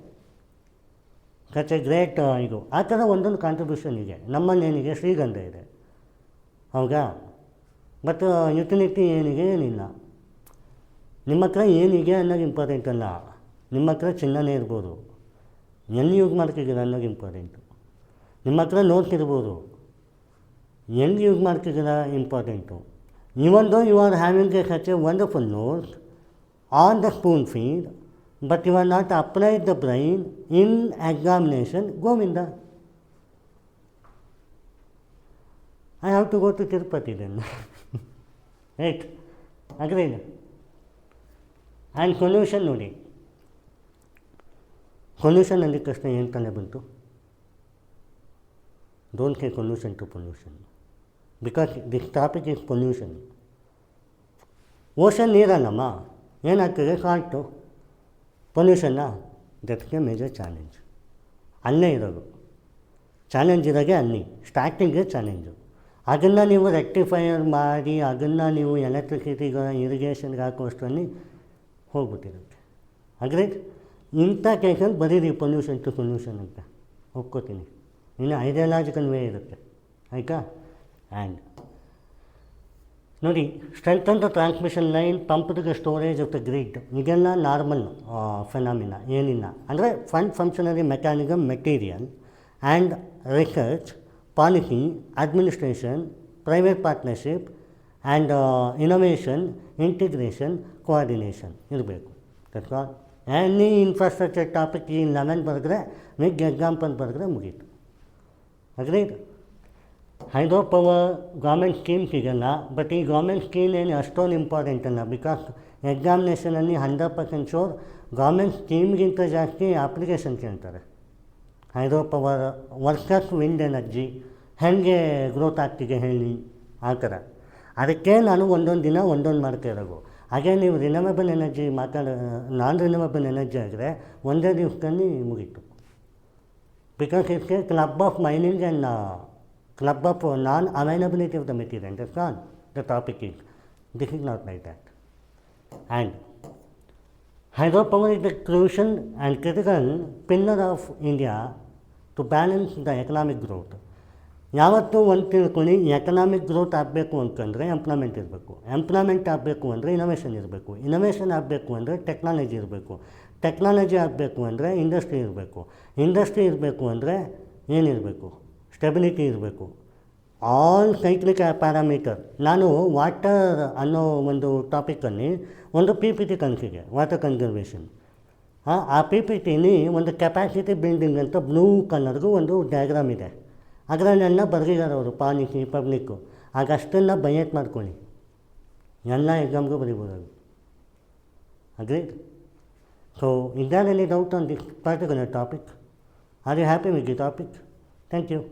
ಸಚ್ ಎ ಗ್ರೇಟ್ ಇದು ಆ ಥರ ಒಂದೊಂದು ಕಾಂಟ್ರಿಬ್ಯೂಷನ್ ಇದೆ. ನಮ್ಮನ್ನೇನಿಗೆ ಶ್ರೀಗಂಧ ಇದೆ, ಹೌದಾ? ಬಟ್ ಯುಟಿಲಿಟಿ ಏನಿಗೆ ಏನಿಲ್ಲ. ನಿಮ್ಮ ಹತ್ರ ಏನಿಗೆ ಅನ್ನೋದು ಇಂಪಾರ್ಟೆಂಟ್ ಅಲ್ಲ. ನಿಮ್ಮ ಹತ್ರ ಚಿನ್ನನೇ ಇರ್ಬೋದು, ಎಲ್ಲಿ ಯೂಸ್ ಮಾಡ್ತಿದ್ದೀರ ಅನ್ನೋದು ಇಂಪಾರ್ಟೆಂಟು. ನಿಮ್ಮ ಹತ್ರ ನೋಟ್ಸ್ ಇರ್ಬೋದು, ಎಲ್ಲಿ use ಮಾಡ್ತಿದ್ದೀರ important. Even though you are having a such a wonderful notes on the spoon feed, but you are not applied the brain in examination, Govinda. I have to go to Tirupati then. Right? Agreed? And solution ನೋಡಿ. Solution ಅಂದ ತಕ್ಷಣ ಏನು ತಾನೇ ಬಂತು? Don't say solution to pollution, because this topic is pollution. Ocean ನೀರಲ್ಲಮ್ಮ, ಏನಾಗ್ತದೆ? ಸಾಲ್ಟು. ಪೊಲ್ಯೂಷನ್ನ ದಟ್ಗೆ ಮೇಜರ್ ಚಾಲೆಂಜ್. ಅಲ್ಲೇ ಇರೋದು ಚಾಲೆಂಜ್ ಇರೋಗೆ ಅಲ್ಲಿ ಸ್ಟಾರ್ಟಿಂಗ್ಗೆ ಚಾಲೆಂಜು. ಅದನ್ನು ನೀವು ರೆಕ್ಟಿಫೈಯರ್ ಮಾಡಿ ಅದನ್ನು ನೀವು ಎಲೆಕ್ಟ್ರಿಸಿಟಿಗೆ ಇರಿಗೇಷನ್ಗೆ ಹಾಕುವಷ್ಟರಲ್ಲಿ ಹೋಗ್ಬಿಟ್ಟಿರುತ್ತೆ. ಅಗ್ರೇಟ್? ಇಂಥ ಕೇಸಲ್ಲಿ ಬರೀರಿ ಪೊಲ್ಯೂಷನ್ ಟು ಸೊಲ್ಯೂಷನ್ ಅಂತ ಒಪ್ಕೋತೀನಿ. ಇನ್ನು ಐಡಿಯಾಲಜಿಕಲ್ ವೇ ಇರುತ್ತೆ, ಆಯಿತಾ? ಆ್ಯಂಡ್ ನೋಡಿ, strengthen the transmission line, pump the storage of the grid, ಇದೆಲ್ಲ ನಾರ್ಮಲ್ ಫೆನಾಮಿನ, ಏನಿಲ್ಲ. ಅಂದರೆ functionary mechanism, material and research, policy, administration, private partnership and innovation, integration, coordination ಇರಬೇಕು. That's all. Any infrastructure topic ಈ 11 ಬರೆದ್ರೆ, ವಿಗ್ ಎಕ್ಸಾಂಪಲ್ ಬರೆದ್ರೆ ಮುಗೀತು. Agreed? Hydro power government scheme ಸಿಗಲ್ಲ, ಬಟ್ ಈ ಗೌರ್ಮೆಂಟ್ ಸ್ಕೀಮ್ ಏನು ಅಷ್ಟೊಂದು ಇಂಪಾರ್ಟೆಂಟ್ ಅಲ್ಲ. ಬಿಕಾಸ್ ಎಕ್ಸಾಮಿನೇಷನಲ್ಲಿ 100% ಶೋರ್ ಗೌರ್ಮೆಂಟ್ ಸ್ಕೀಮ್ಗಿಂತ ಜಾಸ್ತಿ ಅಪ್ಲಿಕೇಶನ್ ಕೇಳ್ತಾರೆ. Hydro power versus wind energy ಹೇಗೆ ಗ್ರೋತ್ ಆಗ್ತಿದೆ ಹೇಳಿ, ಆ ಥರ. ಅದಕ್ಕೆ ನಾನು ಒಂದೊಂದು ದಿನ ಒಂದೊಂದು ಮಾಡ್ತಾ ಇರೋದು. ಹಾಗೆ ನೀವು ರಿನವೇಬಲ್ ಎನರ್ಜಿ ನಾನ್ ರಿನವೇಬಲ್ ಎನರ್ಜಿ ಆದರೆ ಒಂದೇ ದಿವಸದಲ್ಲಿ ಮುಗೀತು. Because it's A club of mining and club of non-availability of the material. That's all the topic is. This is not like that. And hydropower is the crucial and critical pillar of India to balance the economic growth. ಯಾವತ್ತೂ ಒಂದು ತಿಳ್ಕೊಳ್ಳಿ, ಎಕನಾಮಿಕ್ ಗ್ರೋತ್ ಆಗಬೇಕು ಅಂತಂದರೆ ಎಂಪ್ಲಾಯ್ಮೆಂಟ್ ಇರಬೇಕು, ಎಂಪ್ಲಾಯ್ಮೆಂಟ್ ಆಗಬೇಕು ಅಂದರೆ ಇನೋವೇಷನ್ ಇರಬೇಕು, ಇನೋವೇಷನ್ ಆಗಬೇಕು ಅಂದರೆ ಟೆಕ್ನಾಲಜಿ ಇರಬೇಕು, ಟೆಕ್ನಾಲಜಿ ಆಗಬೇಕು ಅಂದರೆ ಇಂಡಸ್ಟ್ರಿ ಇರಬೇಕು, ಇಂಡಸ್ಟ್ರಿ ಇರಬೇಕು ಅಂದರೆ ಏನಿರಬೇಕು? ಸ್ಟೆಬಿಲಿಟಿ ಇರಬೇಕು. All cyclic parameter. ನಾನು ವಾಟರ್ ಅನ್ನೋ ಒಂದು ಟಾಪಿಕಲ್ಲಿ ಒಂದು PPT ಕಲಿಸಿದೆ, ವಾಟರ್ ಕನ್ಸರ್ವೇಷನ್. ಆ PPTಲಿ ಒಂದು ಕೆಪಾಸಿಟಿ ಬಿಲ್ಡಿಂಗ್ ಅಂತ ಬ್ಲೂ ಕಲರ್ಗೂ ಒಂದು ಡಯಾಗ್ರಾಮ್ ಇದೆ. ಅದರಲ್ಲೆಲ್ಲ ಬರೆದಿದ್ದಾರೆ ಅವರು, ಪಾಲಿಸಿ, ಪಬ್ಲಿಕ್ಕು. ಆಗಷ್ಟೆಲ್ಲ ಬಯಟ್ ಮಾಡ್ಕೊಳ್ಳಿ, ಎಲ್ಲ ಎಕ್ಸಾಮ್ಗೂ ಬರೀಬೋದು ಅದು. Agreed? So is there any doubt on this particular topic? Are you happy with the topic? Thank you.